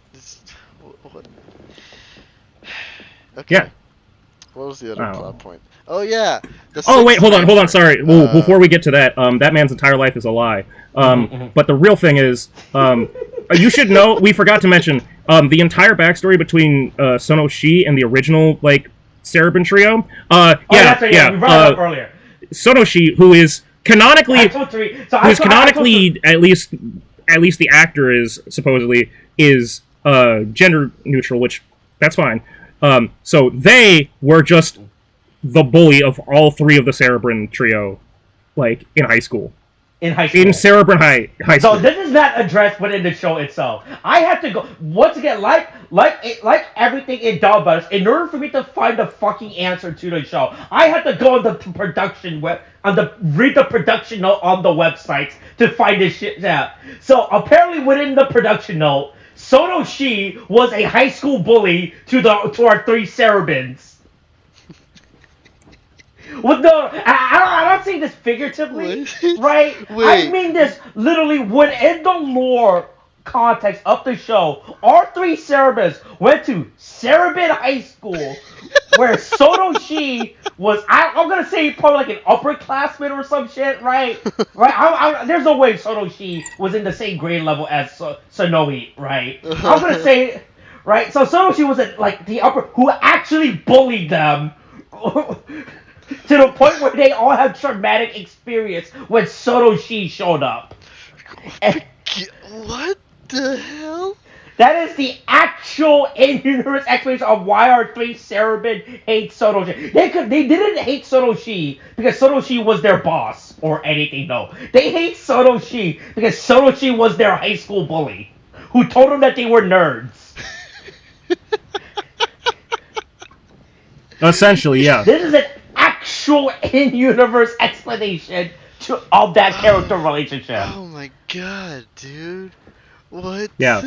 What? Okay.
Yeah.
What was the other plot point? Oh yeah.
Wait, hold on. Sorry. Before we get to that, that man's entire life is a lie. But the real thing is, you should know. We forgot to mention the entire backstory between Sonoshi and the original Cerebran trio.
We brought it up earlier.
Sonoshi, who is canonically, at least the actor is supposedly is gender neutral, which that's fine. So they were just the bully of all 3 of the Cerebran trio, in high school.
in high school.
In Cerebran High School.
So this is not addressed within the show itself. I have to go once again, like everything in Donbrothers. In order for me to find the fucking answer to the show, I had to go on the production read the production note on the websites to find this shit out. So apparently, within the production note, Sonoshi was a high school bully to our three Cerebrans. Well, no, I'm not saying this figuratively, right? I mean this literally within the lore context of the show. Our three Cerebrans went to Cerebran High School, where Sonoshi was, I'm going to say probably like an upperclassman or some shit, right? Right? There's no way Sonoshi was in the same grade level as Sonoi, right? I'm going to say, right? So Sonoshi was like the upper, who actually bullied them. To the point where they all have traumatic experience when Sonoshi showed up.
What the hell?
That is the actual in-universe explanation of why our three Cerebran hate Sonoshi. They didn't hate Sonoshi because Sonoshi was their boss or anything, no. They hate Sonoshi because Sonoshi was their high school bully who told them that they were nerds.
Essentially, yeah.
This is an actual in-universe explanation of that character relationship.
Oh my god, dude. What?
Yeah.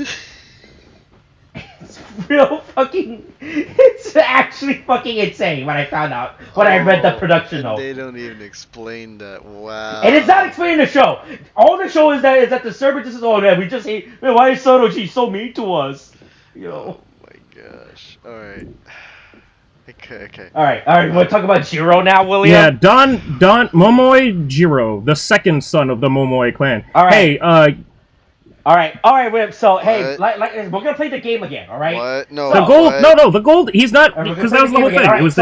It's real fucking... It's actually fucking insane when I found out, when I read the production note.
They don't even explain that. Wow.
And it's not explaining the show. All the show is that the server just says, oh man, we just hate... Man, why is Sonoshi so mean to us? You know?
Oh my gosh. Alright. Okay.
Alright, you want to talk about Jiro now, William?
Yeah, Don Momoi Jiro, the second son of the Momoi clan.
Alright.
Hey,
Alright, William, so, hey, we're gonna play the game again, alright?
What? No,
the gold,
what?
no, the gold, he's not, because that was the whole thing.
Right,
it was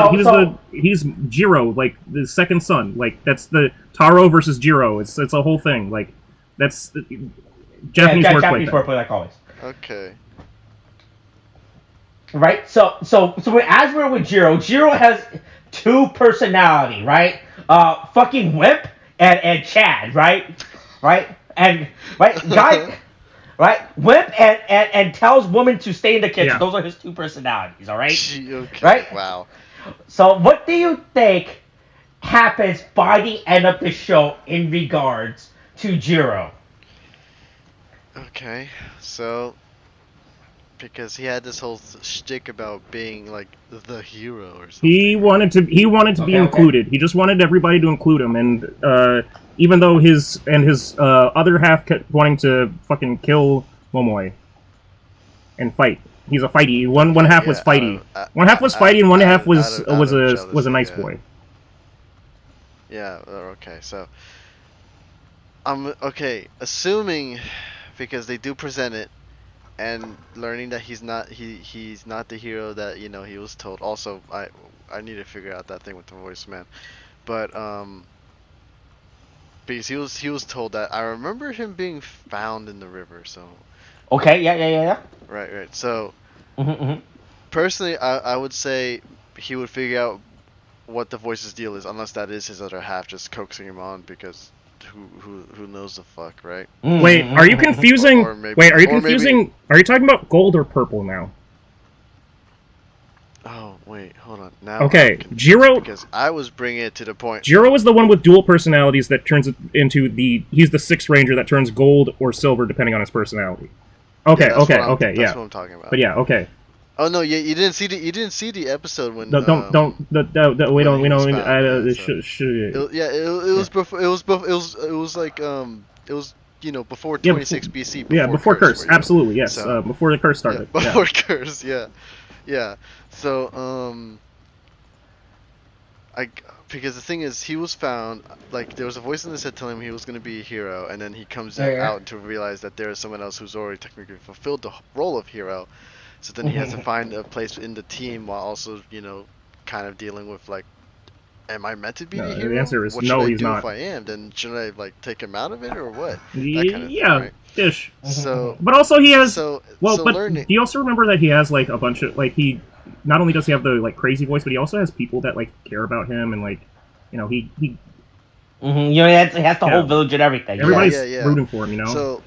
he's Jiro, like, the second son. Like, that's the Taro versus Jiro. It's a whole thing. Like, that's the Japanese wordplay,
like always.
Okay.
Right, so as we're with Jiro has two personality, right? Fucking Wimp and Chad, right? Guy, right? Wimp and tells woman to stay in the kitchen. Yeah. Those are his two personalities, all right?
Okay.
Right?
Wow.
So what do you think happens by the end of the show in regards to Jiro?
Okay, so because he had this whole shtick about being like the hero or something.
He wanted to be included. Okay. He just wanted everybody to include him, and even though his other half kept wanting to fucking kill Momoi and fight. He's a fighty. One half was fighty. One half was fighty, and one half was a nice boy.
Yeah. Okay. So I'm okay. Assuming because they do present it. And learning that he's not the hero that he was told. Also, I need to figure out that thing with the voice, man. But because he was told that. I remember him being found in the river. So.
Okay. Yeah.
Right. So. Personally, I would say he would figure out what the voice's deal is, unless that is his other half just coaxing him on because. Who knows the fuck, right?
Wait, are you confusing? Are you talking about gold or purple now?
Oh, wait, hold on. Now
okay, Jiro.
Because I was bringing it to the point.
Jiro is the one with dual personalities that turns it into he's the Sixth Ranger that turns gold or silver depending on his personality. Okay,
yeah,
okay,
that's what I'm talking about.
But yeah, okay.
Oh no, yeah, you didn't see the episode when.
We don't.
It was like before 26 BC.
Before Curse, absolutely, yes. So, before the Curse started.
Yeah, before Curse, yeah. So because the thing is, he was found. Like there was a voice in his head telling him he was going to be a hero, and then he comes out to realize that there is someone else who's already technically fulfilled the role of hero. So then he has to find a place in the team while also, kind of dealing with like, am I meant to be the hero?
The answer is
what
no,
should
he's
I do
not.
If I am, then shouldn't I like take him out of it or what?
Ish.
So,
but also he has.
Do
you also remember that he has like a bunch of like he, not only does he have the like crazy voice, but he also has people that like care about him and like, he
Mm-hmm. You know, he has the whole village and everything.
Everybody's rooting for him, you know.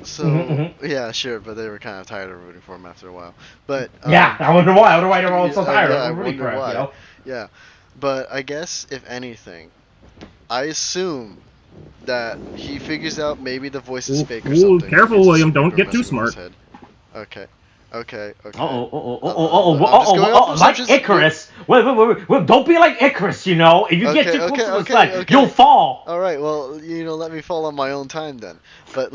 So yeah, sure, but they were kind of tired of rooting for him after a while. But
I wonder why. I wonder why everyone's so tired of rooting for him.
Why.
You know?
Yeah, but I guess if anything, I assume that he figures out maybe the voice is fake or something.
Careful, William! Don't get too smart.
Okay. Okay.
Like Icarus. Wait, don't be like Icarus, you know? If you get too close to the sun, you'll fall.
Alright, well, let me fall on my own time then. But...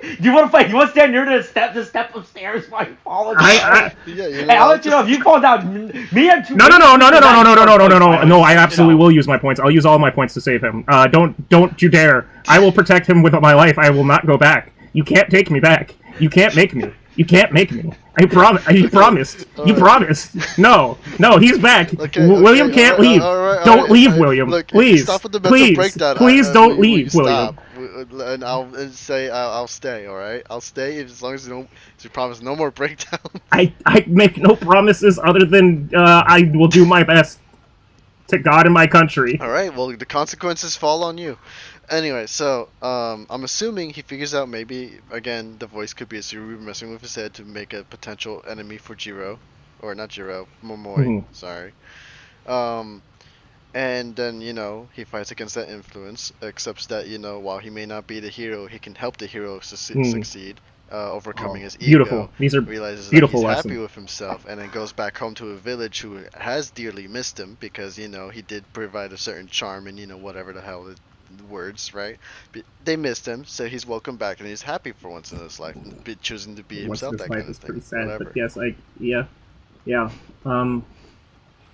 Do you want to fight? You want to stand near the step upstairs while you fall?
Hey,
I'll let you know if you fall down. Me and two.
No! I absolutely will use my points. I'll use all my points to save him. Don't you dare! I will protect him with my life. I will not go back. You can't take me back. You can't make me. You can't make me. I promised. You promised. No, he's back. William can't leave. Don't leave, William.
Look,
please,
stop with the mental breakdown.
Please don't leave, William.
And I'll say I'll stay. All right, I'll stay as long as you promise no more breakdown.
I make no promises other than I will do my best to God and my country.
All right. Well, the consequences fall on you. Anyway, so I'm assuming he figures out maybe again the voice could be a Surubi messing with his head to make a potential enemy for Jiro, or not Jiro, Momoi. Sorry. And then he fights against that influence, accepts that while he may not be the hero, he can help the hero succeed, overcoming his ego.
Beautiful. These are
realizes
beautiful
that he's
lessons.
happy with himself, and then goes back home to a village who has dearly missed him because he did provide a certain charm and whatever the hell the words, right? But they missed him, so he's welcome back and he's happy for once in his life, choosing to be himself. That kind of thing. Pretty sad, whatever.
But yes,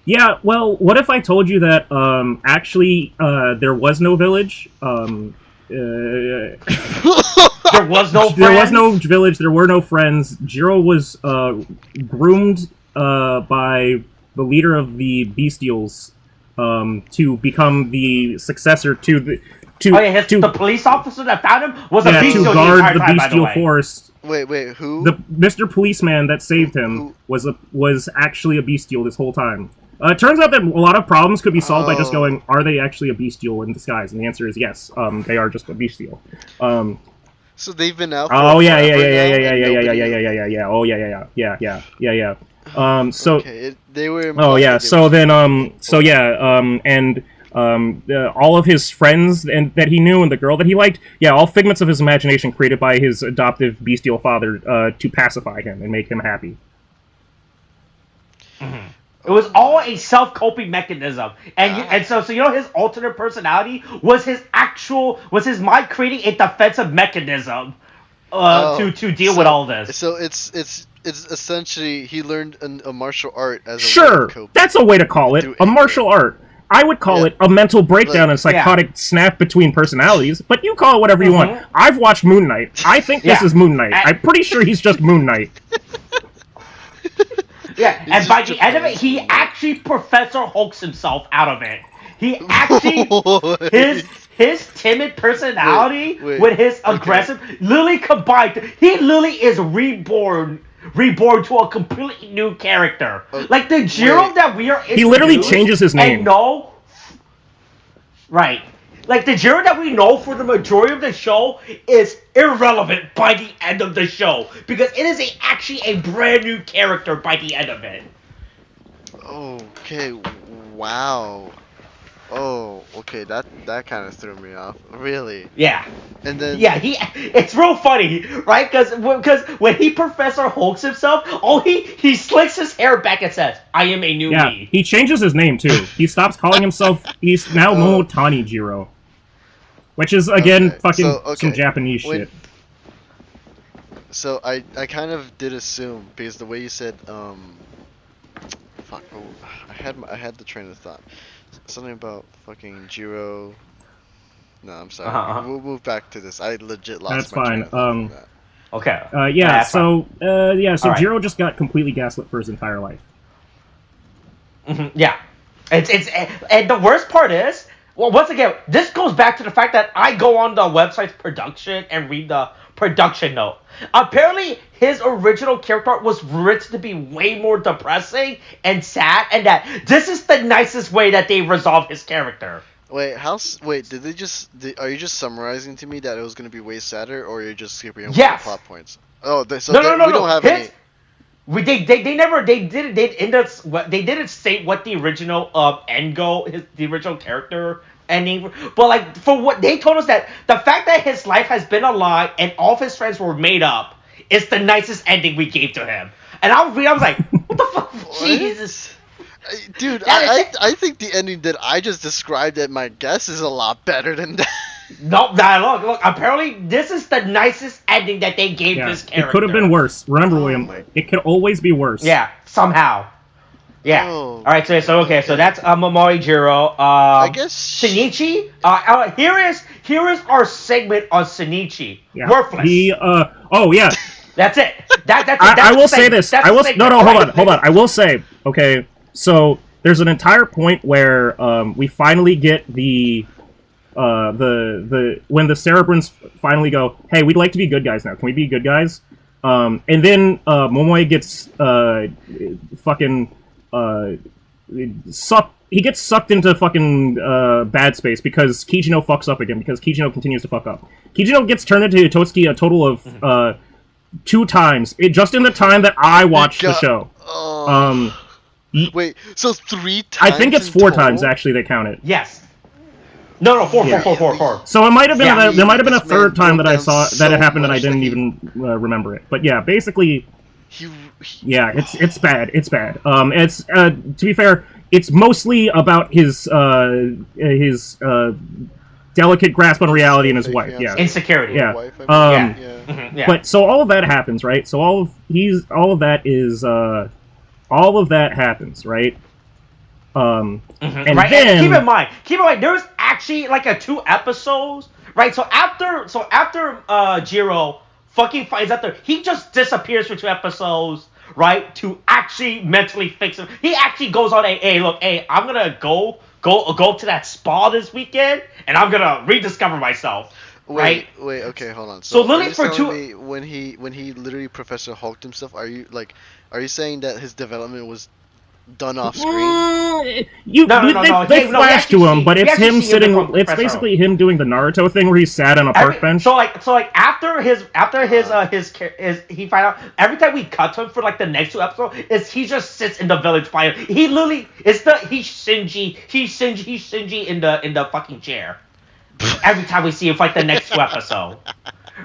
yeah. Well, what if I told you that actually there was no village?
There was no
village. There were no friends. Jiro was groomed by the leader of the Bestials to become the successor to the
the police officer that found him was a bestial
to guard the bestial forest.
Wait, who?
The Mr. Policeman that saved him was actually a bestial this whole time. It turns out that a lot of problems could be solved by just going, are they actually a bestial in disguise? And the answer is yes. They are just a bestial.
So they've been out.
Oh yeah. Oh yeah. So.
Okay, they were.
Oh yeah. So then. And all of his friends that he knew and the girl that he liked, all figments of his imagination created by his adoptive bestial father to pacify him and make him happy.
Mm-hmm. It was all a self-coping mechanism, and so his alternate personality was his mind creating a defensive mechanism to deal with all this.
So it's essentially he learned a martial art as a
way to cope. That's a way to call it a martial art. I would call it a mental breakdown and psychotic snap between personalities, but you call it whatever you want. I've watched Moon Knight. I think this is Moon Knight. I'm pretty sure he's just Moon Knight.
Yeah, and by the end of it, he actually Professor Hulks himself out of it. He actually his timid personality with his aggressive literally combined. He literally is reborn to a completely new character. Like the Jiro that we are.
He literally changes his name.
Right. Like, the Jiro that we know for the majority of the show is irrelevant by the end of the show. Because it is actually a brand new character by the end of it.
Okay, wow. Oh, okay, that kind of threw me off. Really?
Yeah.
And then...
Yeah, it's real funny, right? Because when he Professor Hulks himself, he slicks his hair back and says, I am a new me.
He changes his name, too. He stops calling himself... He's now Momotani Jiro. Which is, again, some Japanese shit.
So, I kind of did assume, because the way you said, I had the train of thought. Something about fucking Jiro... No, I'm sorry. We'll move back to this. I legit lost my train of thought on that.
Okay.
So Jiro just got completely gaslit for his entire life.
Mm-hmm, yeah. And the worst part is... Well, once again, this goes back to the fact that I go on the website's production and read the production note. Apparently, his original character art was written to be way more depressing and sad, and that this is the nicest way that they resolve his character.
Wait, did they just? Are you just summarizing to me that it was going to be way sadder, or you're just skipping over the plot points? Oh, we don't have any.
They didn't state what the original end goal, the original character ending, but like for what they told us, that the fact that his life has been a lie and all of his friends were made up is the nicest ending we gave to him. And I was like, what the fuck, Jesus.
Dude, I think the ending that I just described at my guess is a lot better than that.
No, look. Apparently, this is the nicest ending that they gave this character.
It could have been worse. Remember, William, it could always be worse.
Yeah, somehow. Yeah. Oh, all right. So that's Momoi Jiro.
I guess
Shinichi. Here is our segment on Shinichi.
Yeah.
Worthless.
Oh yeah.
That's it.
I will say this. Hold on. I will say. Okay. So there's an entire point where we finally get the when the Cerebrans finally go, hey, we'd like to be good guys now. Can we be good guys? And then Momoi gets fucking he gets sucked into fucking bad space because Kijino fucks up again, because Kijino continues to fuck up. Kijino gets turned into Hitotsuki a total of 2 times, just in the time that I watched the show.
Wait, so 3 times?
I think it's 4 times, actually, they count it.
Yes. No, 4.
So it might have been there might have been a 3rd time that I saw that it happened and I didn't even remember it. But yeah, basically, yeah, it's bad. It's bad. It's to be fair, it's mostly about his delicate grasp on reality and his wife. Yeah,
insecurity.
Yeah.
Yeah.
But so all of that happens, right? So all of that happens, right? And
right.
then
And keep in mind, there's actually like 2 episodes, right? So after Jiro fucking finds out there, he just disappears for 2 episodes, right? To actually mentally fix him. He actually goes on I'm gonna go to that spa this weekend, and I'm gonna rediscover myself.
Wait, okay, hold on.
So literally for 2
when he literally Professor Hulked himself, are you saying that his development was done off screen?
They flash to him, but it's him sitting. It's basically him doing the Naruto thing where he's sat on a park bench.
So after his he find out, every time we cut to him for like the next 2 episodes, he just sits in the village fire. He literally he's Shinji in the fucking chair. Every time we see him fight the next 2 episodes.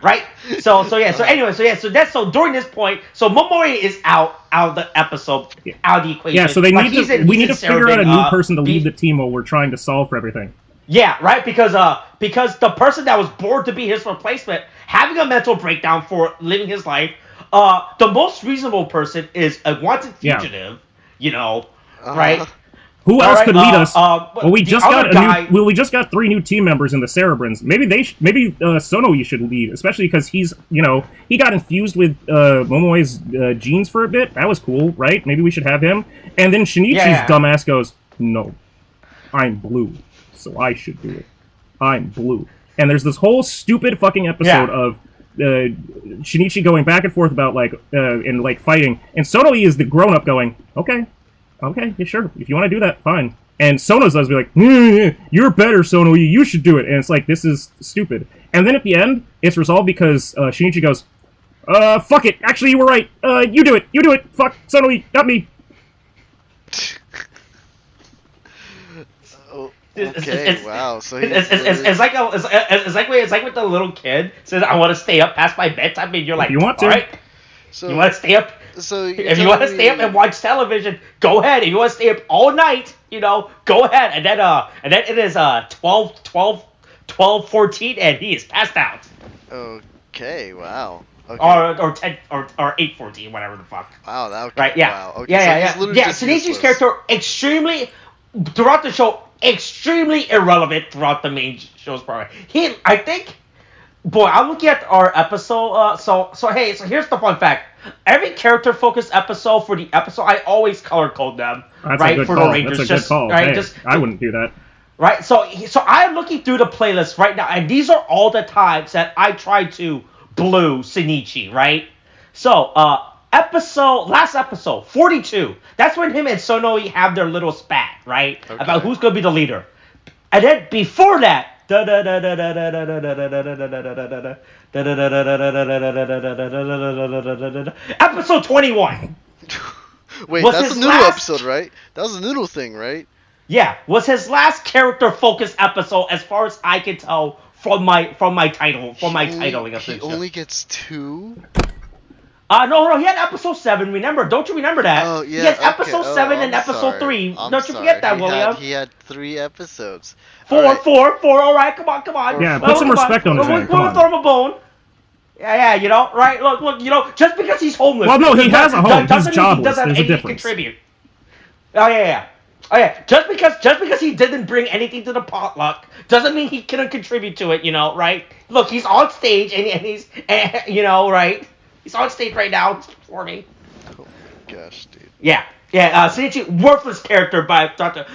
Right? So during this point, so Momoi is out of the episode, out of the equation.
Yeah, so we need to figure out a new person to lead the team while we're trying to solve for everything.
Yeah, right, because the person that was born to be his replacement having a mental breakdown for living his life, the most reasonable person is a wanted fugitive, right?
Who else could lead us? We just got 3 new team members in the Cerebrans. Maybe Sonoi should lead, especially because he's, he got infused with Momoi's genes for a bit. That was cool, right? Maybe we should have him. And then Shinichi's dumbass goes, "No, I'm blue, so I should do it. I'm blue." And there's this whole stupid fucking episode of Shinichi going back and forth about and fighting, and Sonoi is the grown up going, "Okay, yeah, sure. If you want to do that, fine." And Sono's does be like, "You're better, Sono. You should do it." And it's like, this is stupid. And then at the end, it's resolved because Shinichi goes, "Fuck it. Actually, you were right. You do it. You do it. Fuck Sono, not me."
Wow. So
it's like with the little kid says, "I want to stay up past my bedtime," and you're like,
"You want to?
All right. So you want to stay up."
So
if you want to stay up and watch television, go ahead. If you want to stay up all night, go ahead. And then it is 12:14, and he is passed out.
Okay, wow. Okay.
Or 10 or 8:14, whatever the fuck.
Wow, that okay.
Right? Yeah.
Wow. Okay,
Yeah. Shinichi's character throughout the show, extremely irrelevant throughout the main show's program. I think. Boy, I'm looking at our episode. So here's the fun fact. Every character-focused episode for the episode, I always color code them.
That's
right,
a good
for
call.
the Rangers.
That's a good call.
Right,
hey, I wouldn't do that.
Right, so I'm looking through the playlist right now, and these are all the times that I try to blue Shinichi, right? So, last episode, 42. That's when him and Sonoi have their little spat, right?
Okay.
About who's gonna be the leader. And then before that, episode 21.
Wait, that's a noodle episode, right? That was a noodle thing, right?
Yeah, was his last character focused episode, as far as I can tell from my titling of this.
He only gets 2.
No, he had episode 7. Don't you remember that?
Oh yeah.
He has episode 7 and episode 3. Don't you forget that, William?
He had 3 episodes.
4. All right, come on.
Yeah, put some respect on his name.
We'll throw him a bone. Yeah, right? Look, just because he's homeless.
Well, no, he has a home. He's jobless. There's a difference.
Contribute. Oh yeah. Just because he didn't bring anything to the potluck doesn't mean he couldn't contribute to it. Right? Look, he's on stage and he's right. He's on stage right now. He's performing.
Oh my gosh, dude.
Yeah. Shinichi, worthless character by Dr.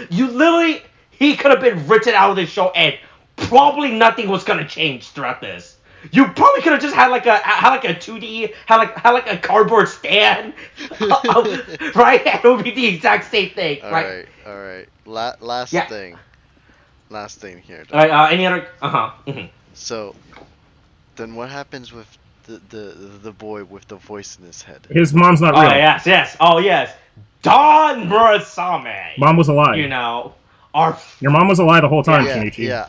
He could have been written out of the show and probably nothing was gonna change throughout this. You probably could have just had like a 2D, had like a cardboard stand, right? And it would be the exact same thing, right?
All right. Last thing here.
All right. Any other? Mm-hmm.
So, then what happens with the boy with the voice in his head?
His mom's not real.
Oh yes. Oh yes. Don Murasame.
Mom was alive.
Your
mom was alive the whole time, Shinichi.
Yeah.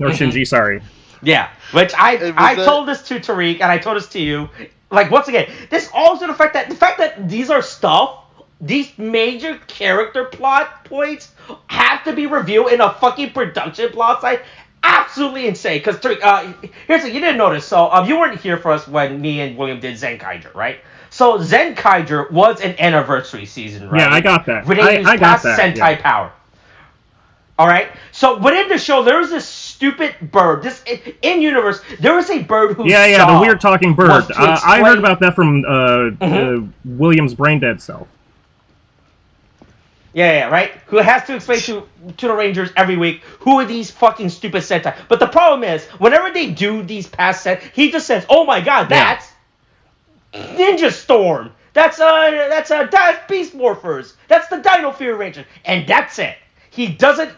Or Shinji, sorry.
Yeah, which I told this to Tariq and I told this to you. Like, once again, this also the fact that these major character plot points have to be reviewed in a fucking production plot site. Absolutely insane. Because Tariq, here's what you didn't notice. So you weren't here for us when me and William did Zenkaiger, right? So Zenkaiger was an anniversary season, right?
Yeah, I got that.
I got that. Sentai Power. All right. So within the show, there was this stupid bird. In universe, there was a bird who.
Yeah, the weird talking bird. I heard about that from William's brain dead self.
Yeah, right. Who has to explain to the Rangers every week who are these fucking stupid Sentai? But the problem is, whenever they do these past sets, he just says, "Oh my God, that's Ninja Storm. That's Beast Morphers. That's the Dino Fury Rangers," and that's it. He doesn't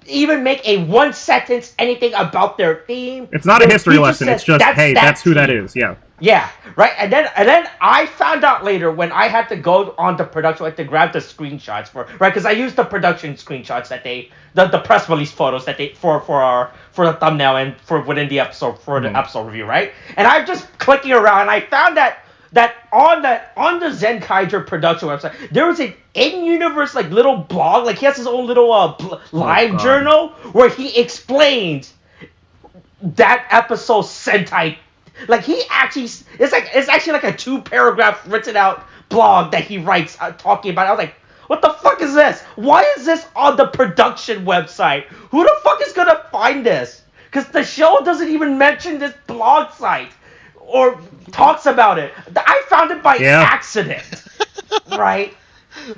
even make a one sentence anything about their theme.
It's not a history lesson. It's just, hey, that's who that is. Yeah.
Yeah, right. And then I found out later when I had to go on the production, I had to grab the screenshots because I used the production screenshots that the press release photos that they for the thumbnail and for within the episode for the episode review, right? And I'm just clicking around and I found that on the Zenkaiger production website, there was an in-universe like little blog, like he has his own little live journal where he explains that episode Sentai. Like he actually, it's actually like a 2-paragraph written out blog that he writes talking about it. I was like, what the fuck is this? Why is this on the production website? Who the fuck is gonna find this? Because the show doesn't even mention this blog site or talks about it. I found it by accident, right?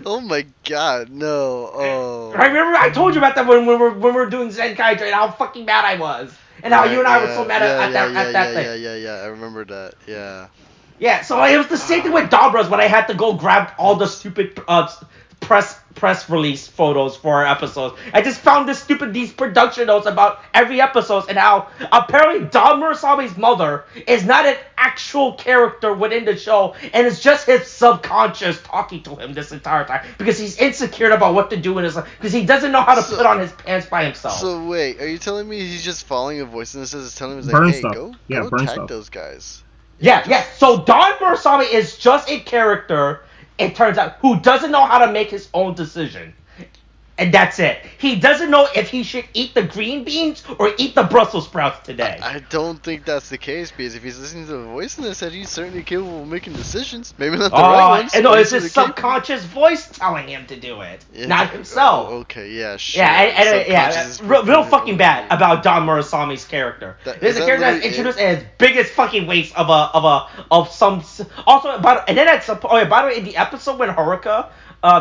Oh my God, no! Oh.
I remember I told you about that when we were doing Zenkaiger and how fucking mad I was, and how you and I were so mad at that thing.
Yeah, I remember that. Yeah.
Yeah, so it was the same thing with Donbrothers when I had to go grab all the stupid press release photos for our episodes. I just found these production notes about every episode and how apparently Don Murasame's mother is not an actual character within the show and it's just his subconscious talking to him this entire time because he's insecure about what to do in his life because he doesn't know how to put on his pants by himself.
So wait, are you telling me he's just following a voice and it's telling him
burn
hey,
stuff.
go
burn
attack
stuff.
those guys?
Yeah. So Don Murasame is just a character, it turns out, who doesn't know how to make his own decision. And that's it. He doesn't know if he should eat the green beans or eat the Brussels sprouts today.
I don't think that's the case, because if he's listening to the voice in his head, he's certainly capable of making decisions. Maybe not the right ones.
No, it's his subconscious voice telling him to do it, not himself.
Okay, yeah, sure.
Real fucking bad about Don Murasame's character. There's a character that's introduced in his biggest fucking waste of some. Also, by the way, in the episode when Haruka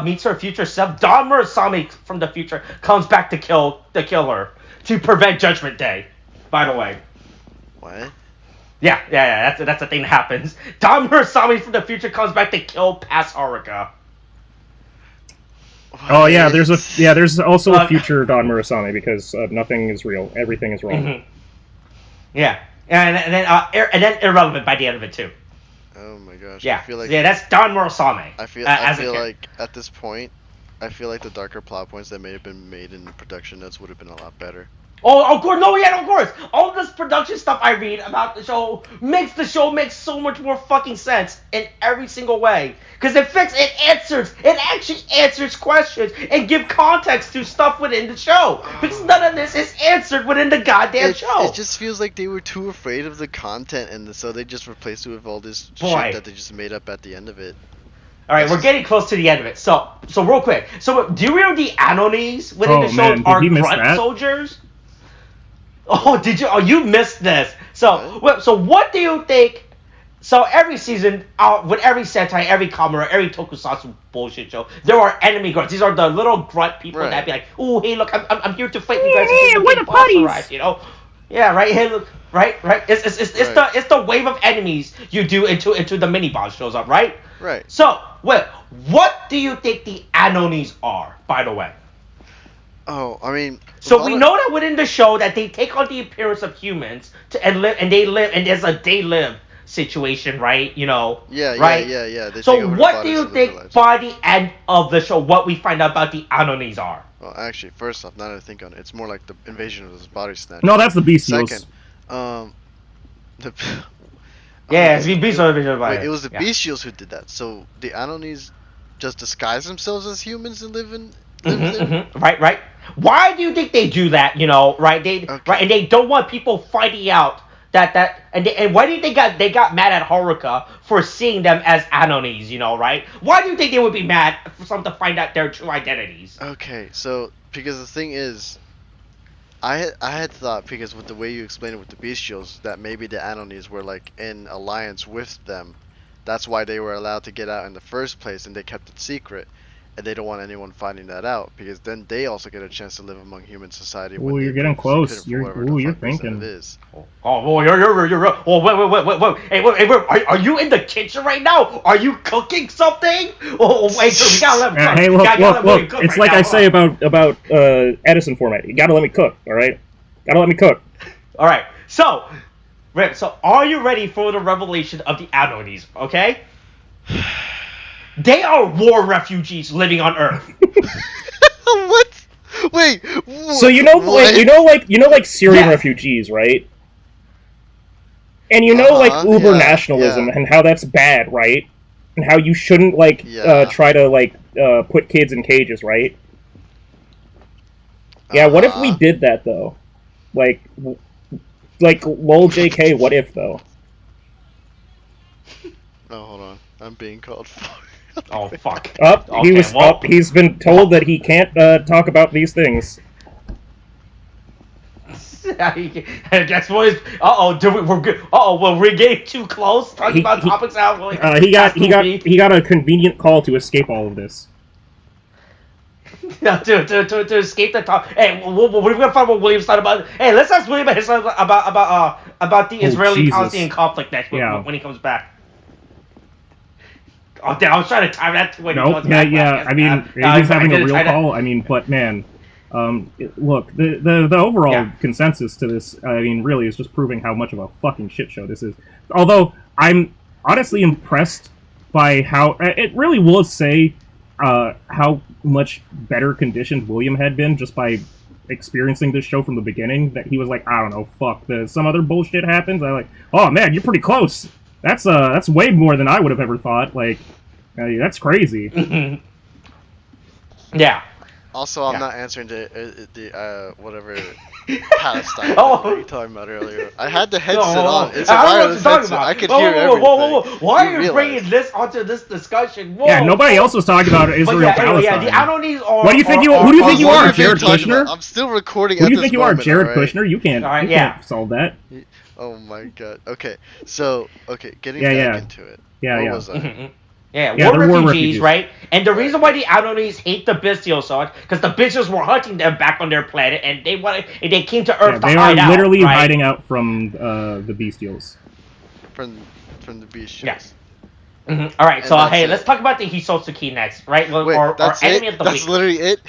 meets her future self, Don Murasame from the future comes back to kill her to prevent Judgment Day. By the way.
What?
Yeah. That's the thing that happens. Don Murasame from the future comes back to kill past Haruka.
Oh yeah, there's also a future Don Murasame because nothing is real, everything is wrong.
Mm-hmm. Yeah, and then irrelevant by the end of it too.
Oh my gosh.
Yeah,
I feel like
that's Don Murasame.
I feel like at this point, I feel like the darker plot points that may have been made in production notes would have been a lot better.
Oh, of course, of course. All this production stuff I read about the show makes so much more fucking sense in every single way. Because it actually answers questions and give context to stuff within the show. Because none of this is answered within the goddamn show.
It just feels like they were too afraid of the content, and so they just replaced it with all this shit that they just made up at the end of it.
All right, we're getting close to the end of it. So real quick. So do you remember the Anonis within the show are grunt soldiers? Oh, did you? Oh, you missed this. So what do you think? So every season, with every Sentai, every Kamen, every tokusatsu bullshit show, there are enemy grunts. These are the little grunt people that be like, "Oh, hey, look, I'm here to fight you guys."
Yeah, we're the putties.
You know? Yeah, right. Hey, look, right. It's the wave of enemies you do into the mini boss shows up, right?
Right.
So, what do you think the Anonis are? By the way.
Oh, I mean.
So we know that within the show that they take on the appearance of humans and there's a they live situation, right? You know.
Yeah.
Right?
Yeah.
So what do you think by the end of the show, what we find out about the Anonis are?
Well, actually, first off, now that I think on it, it's more like the invasion of those body snatchers.
No, that's the Bestials.
Second,
it's the Bestials.
Wait, it was the Bestials who did that. So the Anonis just disguise themselves as humans and live in.
Right. Why do you think they do that? You know, right? Right, and they don't want people finding out and why do you think they got mad at Haruka for seeing them as Anonis? You know, right? Why do you think they would be mad for someone to find out their true identities?
Okay, so because the thing is, I had thought, because with the way you explained it with the Bestials, that maybe the Anonis were like in alliance with them. That's why they were allowed to get out in the first place, and they kept it secret. And they don't want anyone finding that out, because then they also get a chance to live among human society.
Oh, you're getting close. You're thinking.
You're. Wait. Hey, wait. Are you in the kitchen right now? Are you cooking something? Oh, wait, we gotta let me cook.
Hey, look. It's like I say about Edison format. You gotta let me cook, all right? Gotta let me cook.
All right. So, Rip, are you ready for the revelation of the Anonis? Okay. They are war refugees living on Earth.
What? Wait.
So you know, like Syrian refugees, right? And you know, like uber nationalism and how that's bad, right? And how you shouldn't try to put kids in cages, right? Yeah. What if we did that though? Like lol, JK. What if though?
Oh, hold on. I'm being called for.
Oh fuck!
He's been told that he can't talk about these things.
I guess what? We're good. Well, we're getting too close talking about topics out.
He got a convenient call to escape all of this.
to escape the top. Hey, we're gonna find what William's thought about. Hey, let's ask William about the Israeli-Palestinian conflict next when he comes back. Oh, damn, I was trying to time that to when he comes back.
I mean, he's having a real call. I mean, but man, look, the overall consensus to this, I mean, really is just proving how much of a fucking shit show this is. Although, I'm honestly impressed by how, it really will say how much better conditioned William had been just by experiencing this show from the beginning, that he was like, I don't know, fuck, some other bullshit happens. I'm like, oh man, you're pretty close. That's way more than I would have ever thought. Like, that's crazy.
Yeah.
Also, I'm not answering the whatever Palestine. What were you talking about earlier? I had the headset on. It's a wireless headset. I could hear everything.
Whoa. Why are you bringing this onto this discussion? Whoa,
yeah, nobody else was talking about Israel Palestine.
Yeah, the Anonis are.
Who do you think you are, Jared Kushner?
I'm still recording.
Who do you think you are, Jared Kushner? You can't solve that.
Oh my god. Okay, getting back into it.
What
was that?
War refugees, right? And the reason why the Anonis hate the Bestials so much, because the Bestials were hunting them back on their planet, and they came to Earth to hide out.
They are literally hiding out from the Bestials.
from the beast shows.
Yes. Mm-hmm. All right, so hey, let's talk about the Hitotsuki next, right?
Wait, that's
or enemy
it?
of the
That's
week.
literally it?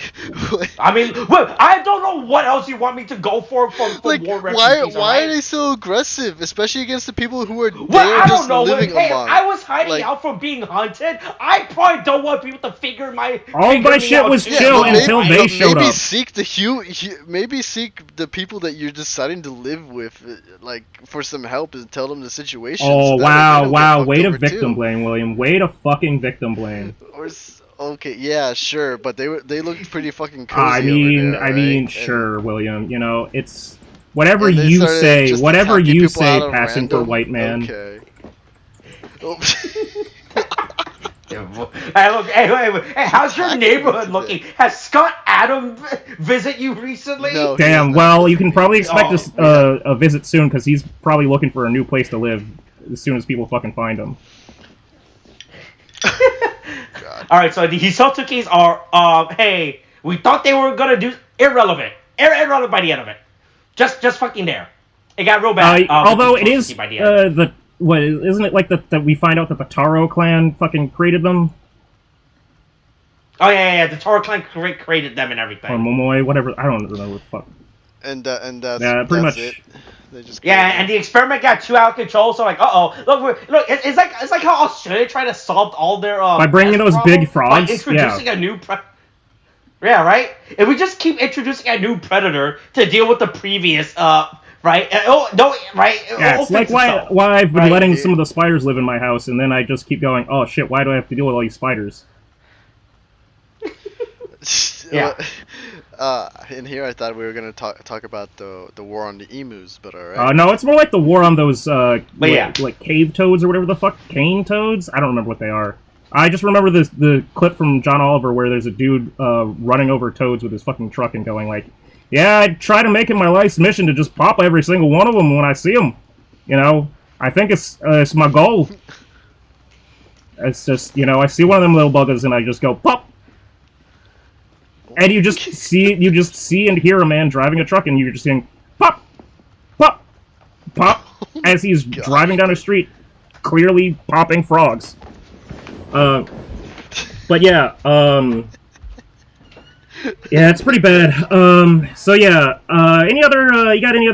I mean, I don't know what else you want me to go for from
like,
war refugees.
Why are they so aggressive, especially against the people who are
I don't know.
living
Hey,
among?
I was hiding out from being hunted. I probably don't want people to figure my.
All my shit was chill until they showed up.
Maybe seek the people that you're deciding to live with, like, for some help and tell them the situation.
Oh, so wow! Way to victim blame, William. Way to fucking victim blame.
Okay, yeah, sure, but they looked pretty fucking cozy.
I mean, sure, William. You know, it's whatever you say. Whatever you say, passing for white man.
Okay.
Hey, how's your neighborhood looking? Has Scott Adam visit you recently?
No,
damn. Well, you can probably expect a visit soon because he's probably looking for a new place to live as soon as people fucking find him.
All right, so the Hisotsukis are, hey, we thought they were gonna do irrelevant by the end of it. Just fucking there. It got real bad.
Although it is isn't it like that we find out that the Taro clan fucking created them?
Oh yeah, the Taro clan created them and everything.
Or Momoi, whatever. I don't know what the fuck.
And that's
pretty much
it. They just
and the experiment got too out of control. So like, look, it's like how Australia tried to solve all their
by bringing those big frogs,
by introducing a new yeah, right. If we just keep introducing a new predator to deal with the previous, right? Right?
Yeah, it's like why I've been letting some of the spiders live in my house, and then I just keep going, oh shit, why do I have to deal with all these spiders?
Yeah.
In here, I thought we were gonna talk about the war on the emus, but alright.
No, it's more like the war on those like cave toads or whatever the fuck, cane toads. I don't remember what they are. I just remember the clip from John Oliver where there's a dude running over toads with his fucking truck and going like, "Yeah, I try to make it my life's mission to just pop every single one of them when I see them. You know, I think it's my goal. It's just, you know, I see one of them little buggers and I just go pop." And you just see and hear a man driving a truck, and you're just seeing pop, pop, pop as he's driving down the street, clearly popping frogs. But yeah, yeah, it's pretty bad. So yeah, any other? You got any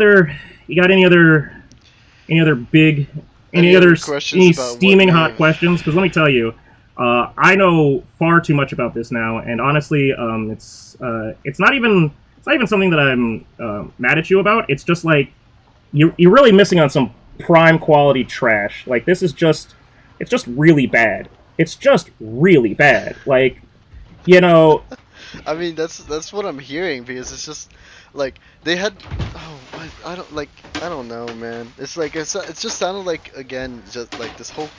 steaming hot questions? Because let me tell you. I know far too much about this now, and honestly, it's not even something that I'm mad at you about. It's just like you're really missing on some prime quality trash. Like it's just really bad. It's just really bad. Like, you know.
I mean, that's what I'm hearing, because it's just like they had. Oh, I don't know, man. It's like it just sounded like, again, just like this whole.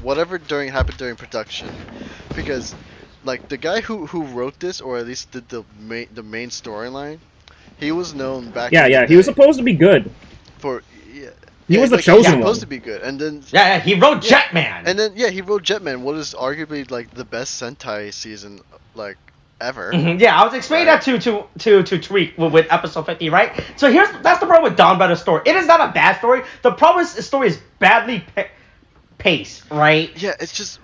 Whatever happened during production, because like the guy who wrote this, or at least did the main storyline, he was known back.
Yeah, he was supposed to be good. He was the chosen one. He was
supposed to be good, and then
he wrote Jetman,
and then he wrote Jetman, what is arguably like the best Sentai season like ever.
Mm-hmm. Yeah, I was explaining that to Tariq with episode 50, right? So that's the problem with Donbrothers' story. It is not a bad story. The problem is the story is badly pace, right?
Yeah, it's just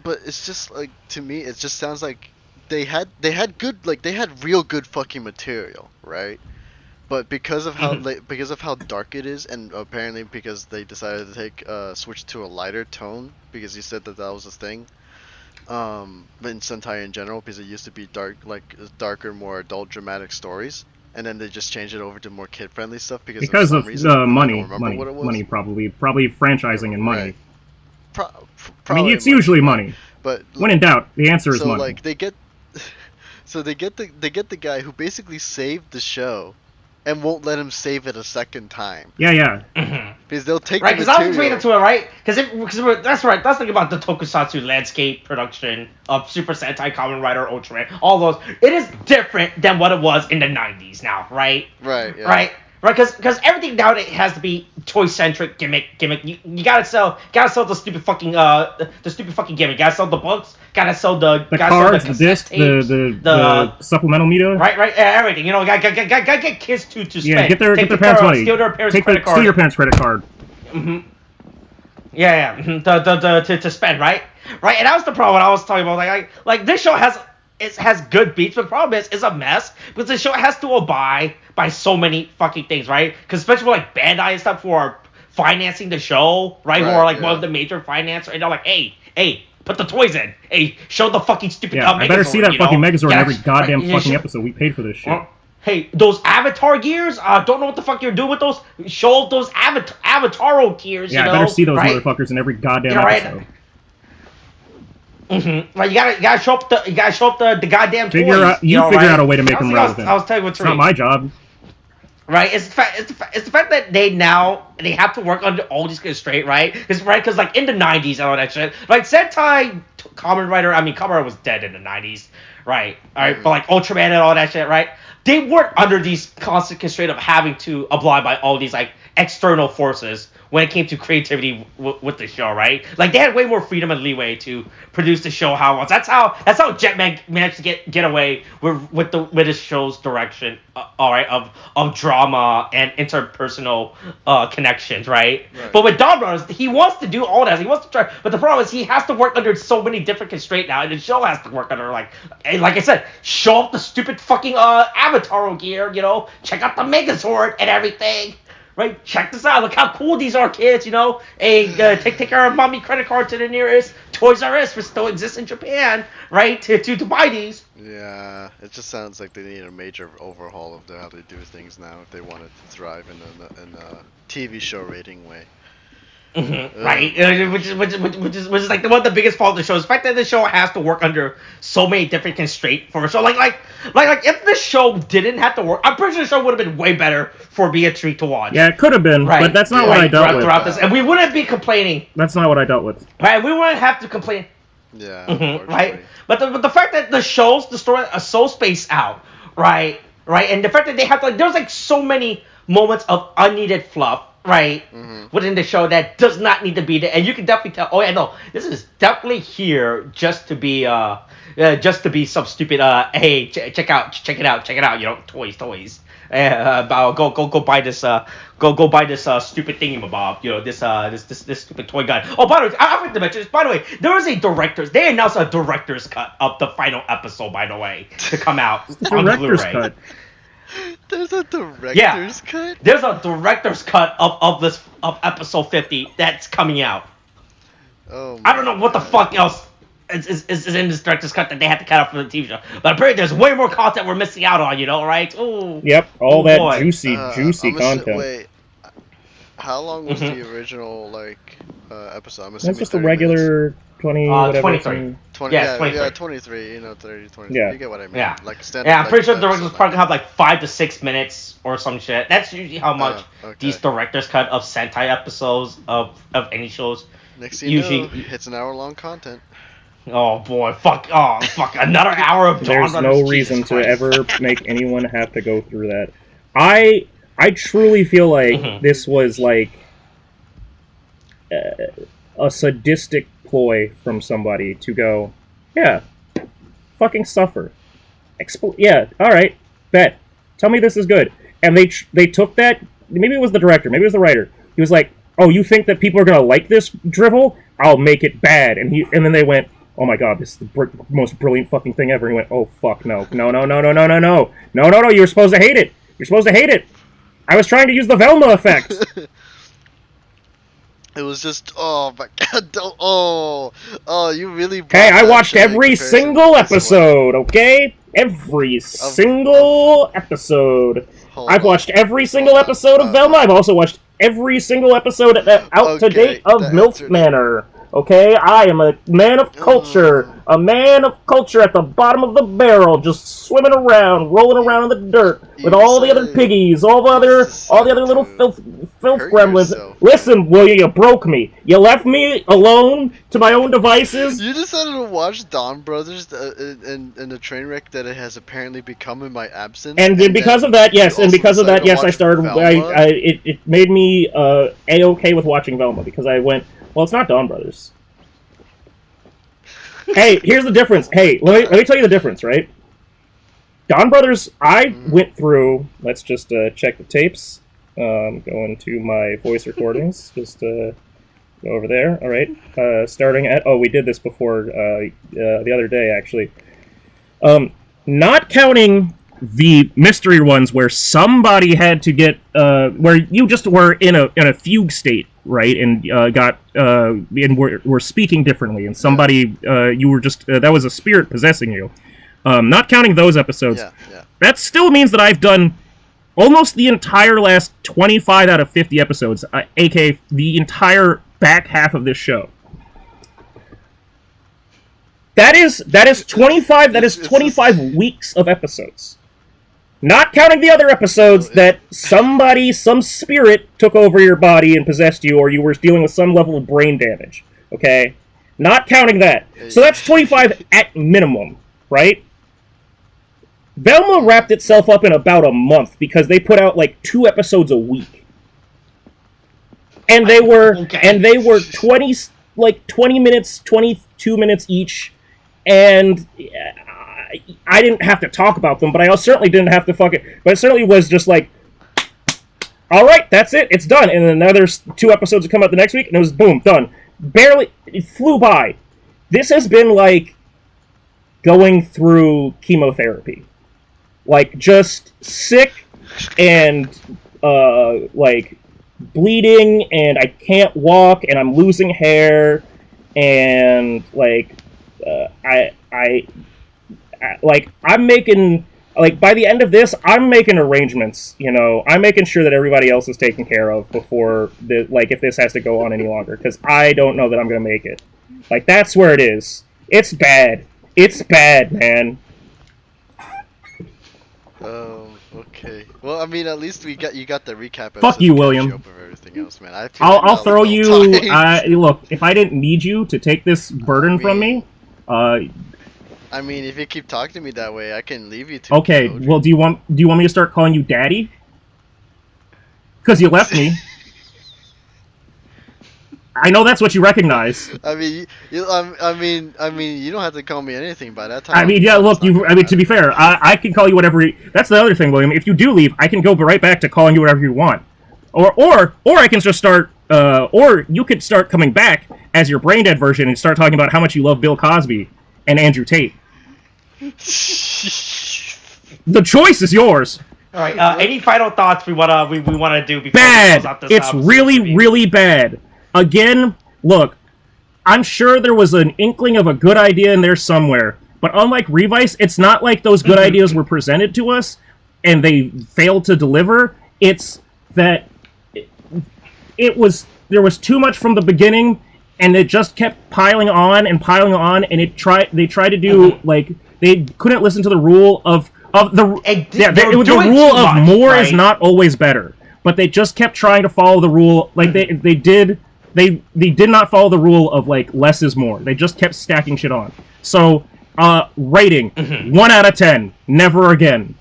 like, to me it just sounds like they had good, like they had real good fucking material, right? But because of how because of how dark it is, and apparently because they decided to take switch to a lighter tone, because he said that was a thing, in Sentai in general, because it used to be darker, more adult dramatic stories, and then they just changed it over to more kid friendly stuff because of money,
probably franchising and money.
Right.
I mean, it's usually money. But when in doubt, the answer is money.
So like they get the guy who basically saved the show, and won't let him save it a second time.
Yeah.
Mm-hmm.
Because they'll take
right. Because I was explaining to it, right? Because that's right. That's the thing about the tokusatsu landscape production of Super Sentai, Kamen Rider, Ultraman, all those. It is different than what it was in the 90s now, right?
Right. Yeah.
Right. Right, because everything nowadays has to be toy-centric, gimmick. You gotta sell the stupid fucking gimmick. Gotta sell the books. Gotta sell the
cards, the disc, the supplemental media.
Right, everything. You know, gotta get kids to spend.
Yeah, get their parents' money.
Steal their parents'
credit card. Steal your parents' credit card.
Mm-hmm. Yeah, to spend, right? Right, and that was the problem I was talking about. Like this show has good beats, but the problem is it's a mess because the show has to abide by so many fucking things, right? Because especially with, like Bandai and stuff who are financing the show, right? Who are like one of the major financiers, and they're like, hey, put the toys in. Hey, show the fucking stupid.
Yeah, I better see that fucking Megazord in every goddamn fucking episode. We paid for this shit.
Hey, those Avatar gears, don't know what the fuck you're doing with those. Show those Avataro gears,
yeah,
you know,
I better see those
right?
motherfuckers in every goddamn episode.
Like you gotta show up the goddamn toys.
Figure out a way to make them relevant.
I was telling you what's
it's not my job.
Right, it's the fact that they have to work under all these constraints, right? Because like in the 90s and all that shit, like Sentai Kamen Rider was dead in the 90s, right? All right, but like Ultraman and all that shit, right? They weren't under these constant constraints of having to abide by all these like external forces when it came to creativity with the show, right? Like they had way more freedom and leeway to produce the show how it was. That's how Jetman managed to get away with the show's direction, all right, of drama and interpersonal connections, right? But with Donbrothers, he wants to do all that. He wants to try, but the problem is he has to work under so many different constraints now, and the show has to work under like I said, show off the stupid fucking Avataro gear, you know, check out the Megazord and everything. Right, check this out. Look how cool these are, kids. You know, hey, take our mommy credit card to the nearest Toys R Us, which still exists in Japan, right? To buy these.
Yeah, it just sounds like they need a major overhaul of how they do things now if they want it to thrive in a TV show rating way.
Right, which is like one of the biggest faults of the show is the fact that the show has to work under so many different constraints for it. So like if the show didn't have to work, I'm pretty sure the show would have been way better for me a treat to watch.
Yeah, it could have been, right. But that's not what I dealt with.
Throughout this, and we wouldn't be complaining.
That's not what I dealt with.
Right, we wouldn't have to complain.
Yeah,
right. But the fact that the story are so spaced out, right, and the fact that they have to, like, there's like so many moments of unneeded fluff. Right, within the show that does not need to be there, and you can definitely tell. Oh yeah, no, this is definitely here just to be some stupid. Hey, check it out. You know, toys. Go buy this. Go buy this stupid thingamabob. You know, this stupid toy gun. Oh, by the way, I forgot to mention this. By the way, there is they announced a director's cut of the final episode. By the way, to come out on the Blu-ray. Cut.
There's a director's cut?
There's a director's cut of episode 50 that's coming out.
Oh,
I don't know what the fuck else is in this director's cut that they had to cut out from the TV show. But apparently there's way more content we're missing out on, you know, right? Ooh.
Yep, all that juicy content.
Wait, how long was the original, episode?
That's just a regular
23.
20, yeah, 23, 30, 20.
Yeah.
You get what I mean.
Yeah.
Like a standard,
I'm pretty sure the director's probably have like 5 to 6 minutes or some shit. That's usually how much these director's cut of Sentai episodes of any shows.
Next thing you know, it's an hour-long content.
Oh boy, fuck, another hour of
There's no reason to ever make anyone have to go through that. I truly feel like this was like a sadistic ploy from somebody to go, yeah, fucking suffer. Yeah, alright, bet. Tell me this is good. And they took that, maybe it was the director, maybe it was the writer. He was like, oh, you think that people are gonna like this drivel? I'll make it bad. And then they went, oh my god, this is the most brilliant fucking thing ever. And he went, oh fuck, no, you were supposed to hate it. You're supposed to hate it. I was trying to use the Velma effect.
It was just, oh my god, you really...
Hey, I watched every single episode, okay? Every single episode. I've watched every single episode of Velma. I've also watched every single episode out to date of MILF Manor. Okay, I am a man of culture. A man of culture at the bottom of the barrel, just swimming around, rolling around in the dirt with all the other piggies, all the other little filth gremlins. Listen, William, you broke me. You left me alone to my own devices.
You decided to watch Donbrothers and the train wreck that it has apparently become in my absence.
And because of that, yes, I started. It made me a-okay with watching Velma because I went, well, it's not Donbrothers. Hey, here's the difference. Hey, let me tell you the difference, right? Donbrothers, I went through, let's just check the tapes. Go into my voice recordings. Just Go over there. All right. Starting at... Oh, we did this before the other day, actually. Not counting the mystery ones where somebody had to get... where you just were in a fugue state, right? And and were speaking differently. And somebody... you were just... that was a spirit possessing you. Not counting those episodes.
Yeah.
That still means that I've done... almost the entire last 25 out of 50 episodes, aka the entire back half of this show. That is 25. That is 25 weeks of episodes, not counting the other episodes that some spirit took over your body and possessed you, or you were dealing with some level of brain damage. Okay, not counting that. So that's 25 at minimum, right? Velma wrapped itself up in about a month because they put out like 2 episodes a week, and they were 20 minutes, 22 minutes each, and I didn't have to talk about them, but I certainly didn't have to but it certainly was just like, all right, that's it, it's done, and then another 2 episodes would come out the next week, and it was boom, done. Barely, it flew by. This has been like going through chemotherapy. Like, just sick and, like, bleeding, and I can't walk, and I'm losing hair, and, like, I'm making, like, by the end of this, I'm making arrangements, you know, I'm making sure that everybody else is taken care of before, if this has to go on any longer, because I don't know that I'm gonna make it. Like, that's where it is. It's bad. It's bad, man.
Oh, okay. Well, I mean, at least you got the recap.
Fuck you, William.
Of everything else, man.
I'll throw you. Look, if I didn't need you to take this burden from me,
I mean, if you keep talking to me that way, I can leave you to.
Okay. Well, do you want me to start calling you Daddy? Because you left me. I know that's what you recognize.
I mean, you don't have to call me anything by that time.
I mean, yeah. Look, to be fair, I can call you whatever. That's the other thing, William. If you do leave, I can go right back to calling you whatever you want, or I can just start. Or you could start coming back as your brain dead version and start talking about how much you love Bill Cosby and Andrew Tate. The choice is yours.
All right. Any final thoughts we wanna do before
bad?
We close out this
It's really bad. Again, look, I'm sure there was an inkling of a good idea in there somewhere, but unlike Revice, it's not like those good ideas were presented to us and they failed to deliver. It's that there was too much from the beginning, and it just kept piling on, and they tried to do like they couldn't listen to the rule of the rule of more right? Is not always better, but they just kept trying to follow the rule like they did. They did not follow the rule of, like, less is more. They just kept stacking shit on. So, rating, 1 out of 10. Never again.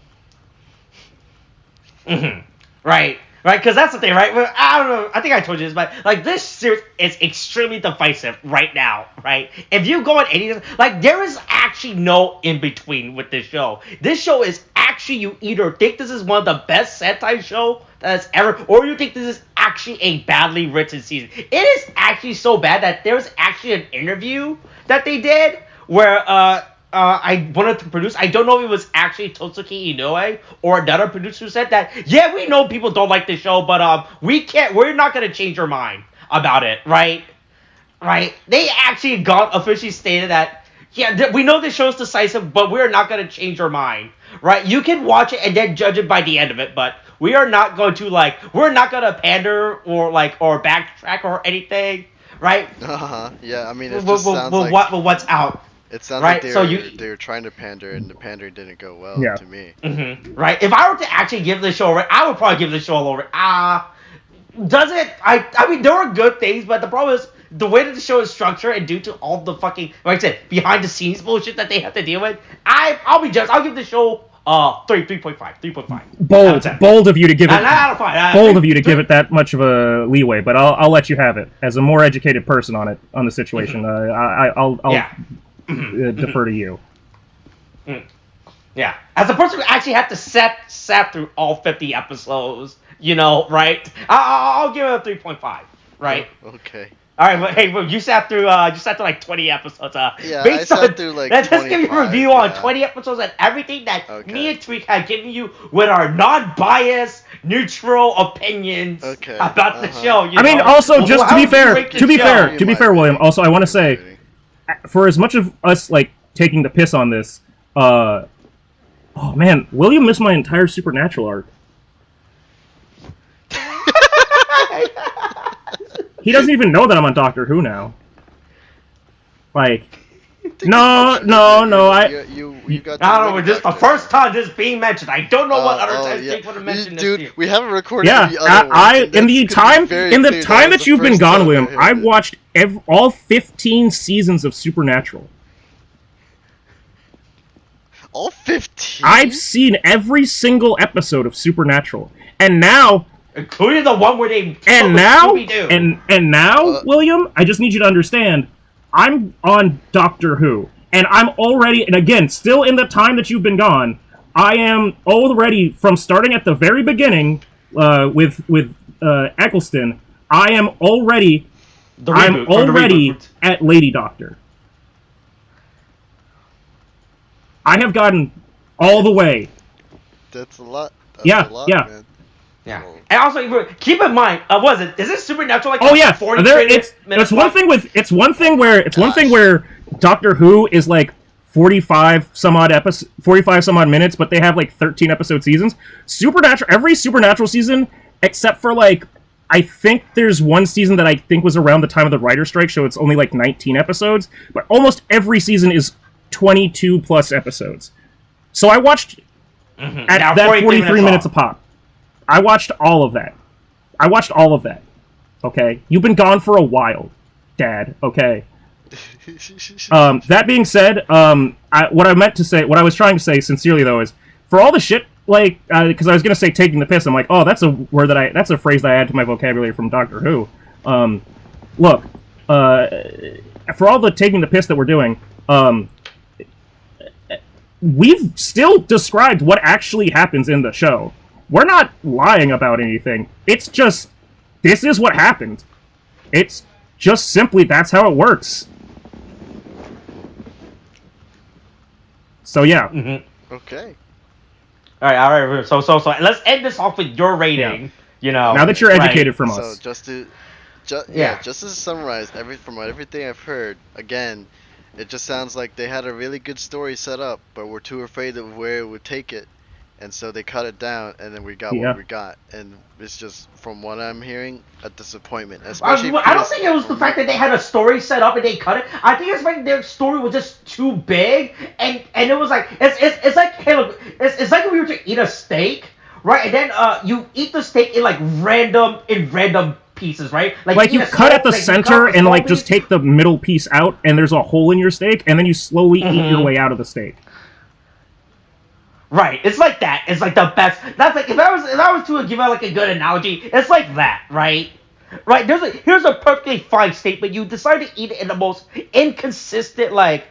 Right, because that's the thing, right? I don't know, I think I told you this, but, like, this series is extremely divisive right now, right? If you go on any, like, there is actually no in-between with this show. This show is actually, you either think this is one of the best Sentai show that's ever, or you think this is actually a badly written season. It is actually so bad that there's actually an interview that they did where I wanted to produce. I don't know if it was actually Totsuki Inoue or another producer who said that. Yeah, we know people don't like the show, but we're not gonna change our mind about it, right? Right? They actually officially stated that. Yeah, we know the show's decisive, but we're not gonna change our mind, right? You can watch it and then judge it by the end of it, but we are not going to we're not gonna pander or backtrack or anything, right?
Yeah, I mean, it just sounds like
what's out.
It sounds right? Like they were trying to pander, and the pandering didn't go well to me.
Right? If I were to actually give the show, I would probably give the show a low rate. Does it? I mean, there are good things, but the problem is the way that the show is structured, and due to all the fucking, like I said, behind the scenes bullshit that they have to deal with, I'll be just. I'll give the show 3.5.
Bold of you to give it. Bold of you to give it that much of a leeway, but I'll let you have it as a more educated person on the situation. I'll defer to you.
Yeah, as a person who actually had to sat through all 50 episodes, you know, right? I'll give it a 3.5, right?
Okay.
All right, but hey, you sat through like 20 episodes.
Yeah, I sat through like.
Let's just give you a review on 20 episodes and everything that me and Tariq have given you with our non-biased, neutral opinions about the show.
I mean, also just to be fair, William. Also, I want to say, for as much of us like taking the piss on this, oh man, William missed my entire Supernatural arc. He doesn't even know that I'm on Doctor Who now. Like, no.
I don't know. Just the first time this being mentioned. I don't know what other times they would have mentioned this.
Dude, we haven't recorded.
Yeah, in the time that you've been gone, William, I've watched all 15 seasons of Supernatural.
All 15.
I've seen every single episode of Supernatural, and now.
Including the one where they
and now, William, I just need you to understand, I'm on Doctor Who, and I'm already, and again, still in the time that you've been gone, I am already, from starting at the very beginning, with Eccleston, I am already at Lady Doctor. I have gotten all the way.
That's a lot.
Yeah.
Man.
Yeah, and also keep in mind, is it Supernatural? Like
40 minutes? It's one thing where Doctor Who is like 45 some odd minutes, but they have like 13 episode seasons. Every Supernatural season, except for like, I think there's one season that I think was around the time of the writer's strike, so it's only like 19 episodes. But almost every season is 22 plus episodes. So I watched at that 43 minutes a pop. I watched all of that. Okay? You've been gone for a while, Dad. Okay? That being said, what I was trying to say sincerely, though, is for all the shit, like, because I was going to say taking the piss, I'm like, oh, that's a phrase that I add to my vocabulary from Doctor Who. Look, for all the taking the piss that we're doing, we've still described what actually happens in the show. We're not lying about anything. It's just, this is what happened. It's just simply, that's how it works. So, yeah.
Mm-hmm. Okay.
All right. So let's end this off with your rating. Yeah. You know,
now that you're educated from us.
So just to summarize from everything I've heard, again, it just sounds like they had a really good story set up, but were too afraid of where it would take it. And so they cut it down, and then we got what we got. And it's just, from what I'm hearing, a disappointment.
I don't think it was the fact that they had a story set up and they cut it. I think it's like their story was just too big, and it was like it's like, hey, look, it's like if we were to eat a steak, right? And then you eat the steak in random pieces, right?
Like you cut at the center and like just take the middle piece out, and there's a hole in your steak, and then you slowly eat your way out of the steak.
Right, it's like that. It's like the best. That's like if I was to give out like a good analogy, it's like that, right? Right. Here's a perfectly fine steak, but you decide to eat it in the most inconsistent way.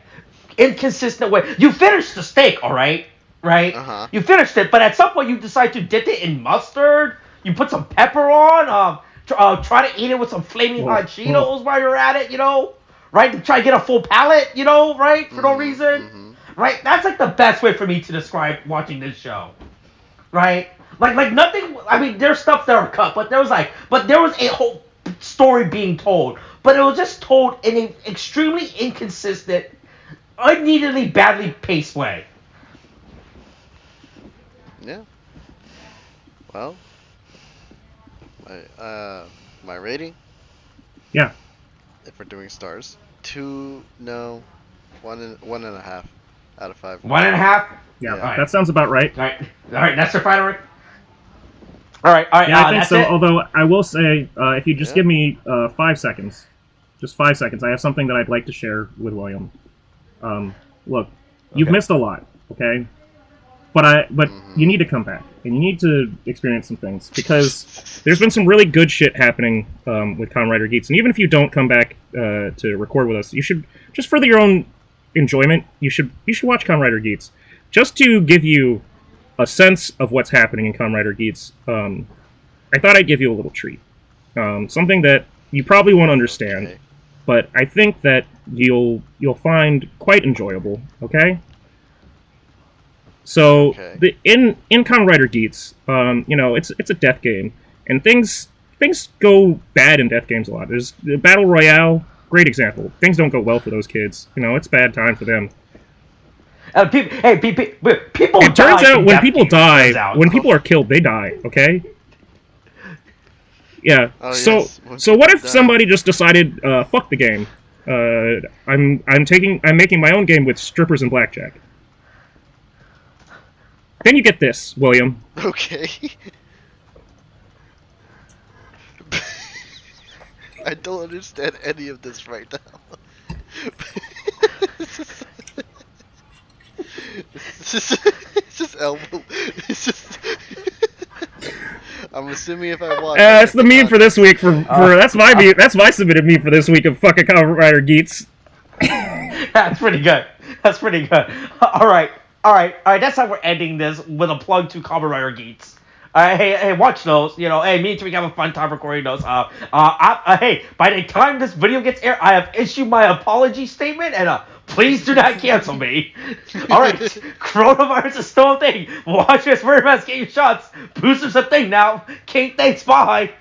You finish the steak, all right? Right. You finished it, but at some point you decide to dip it in mustard. You put some pepper on. Try to eat it with some flaming hot Cheetos while you're at it. You know, right? To try to get a full palate. You know, right? For no reason. Right? That's like the best way for me to describe watching this show. Right? Like nothing, I mean, there's stuff that are cut, but there was a whole story being told. But it was just told in an extremely inconsistent, unneededly badly paced way.
Yeah. Well, my rating?
Yeah.
If we're doing stars. 1.5 out of 5.
1.5?
Yeah, right. That sounds about right.
All right, that's your final rating? All right.
Yeah, I think so. Although I will say, if you just give me 5 seconds, just 5 seconds, I have something that I'd like to share with William. Look, you've missed a lot, okay? But you need to come back, and you need to experience some things, because there's been some really good shit happening with Kamen Rider Geats, and even if you don't come back to record with us, you should, just for your own enjoyment, you should watch Kamen Rider Geats, just to give you a sense of what's happening in Kamen Rider Geats. I thought I'd give you a little treat, something that you probably won't understand, okay. But I think that you'll find quite enjoyable. Okay. So in Kamen Rider Geats, it's a death game, and things go bad in death games a lot. There's the Battle Royale, great example. Things don't go well for those kids. It's bad time for them.
People.
It turns out when people die, when people are killed, they die. Okay. Yeah. Oh, so what if somebody just decided, fuck the game? I'm making my own game with strippers and blackjack. Then you get this, William.
Okay. I don't understand any of this right now. It's just elbow. It's just. I'm assuming if I watch.
That's the meme for this week. That's my submitted meme for this week of fucking Kamen Rider Geats.
That's pretty good. All right. That's how we're ending this with a plug to Kamen Rider Geats. Hey, watch those. Me and Tariq have a fun time recording those. Hey, by the time this video gets aired, I have issued my apology statement, and please do not cancel me. All right, coronavirus is still a thing. Watch us, wear masks, get your shots. Boosters a thing now. Kate, thanks. Bye.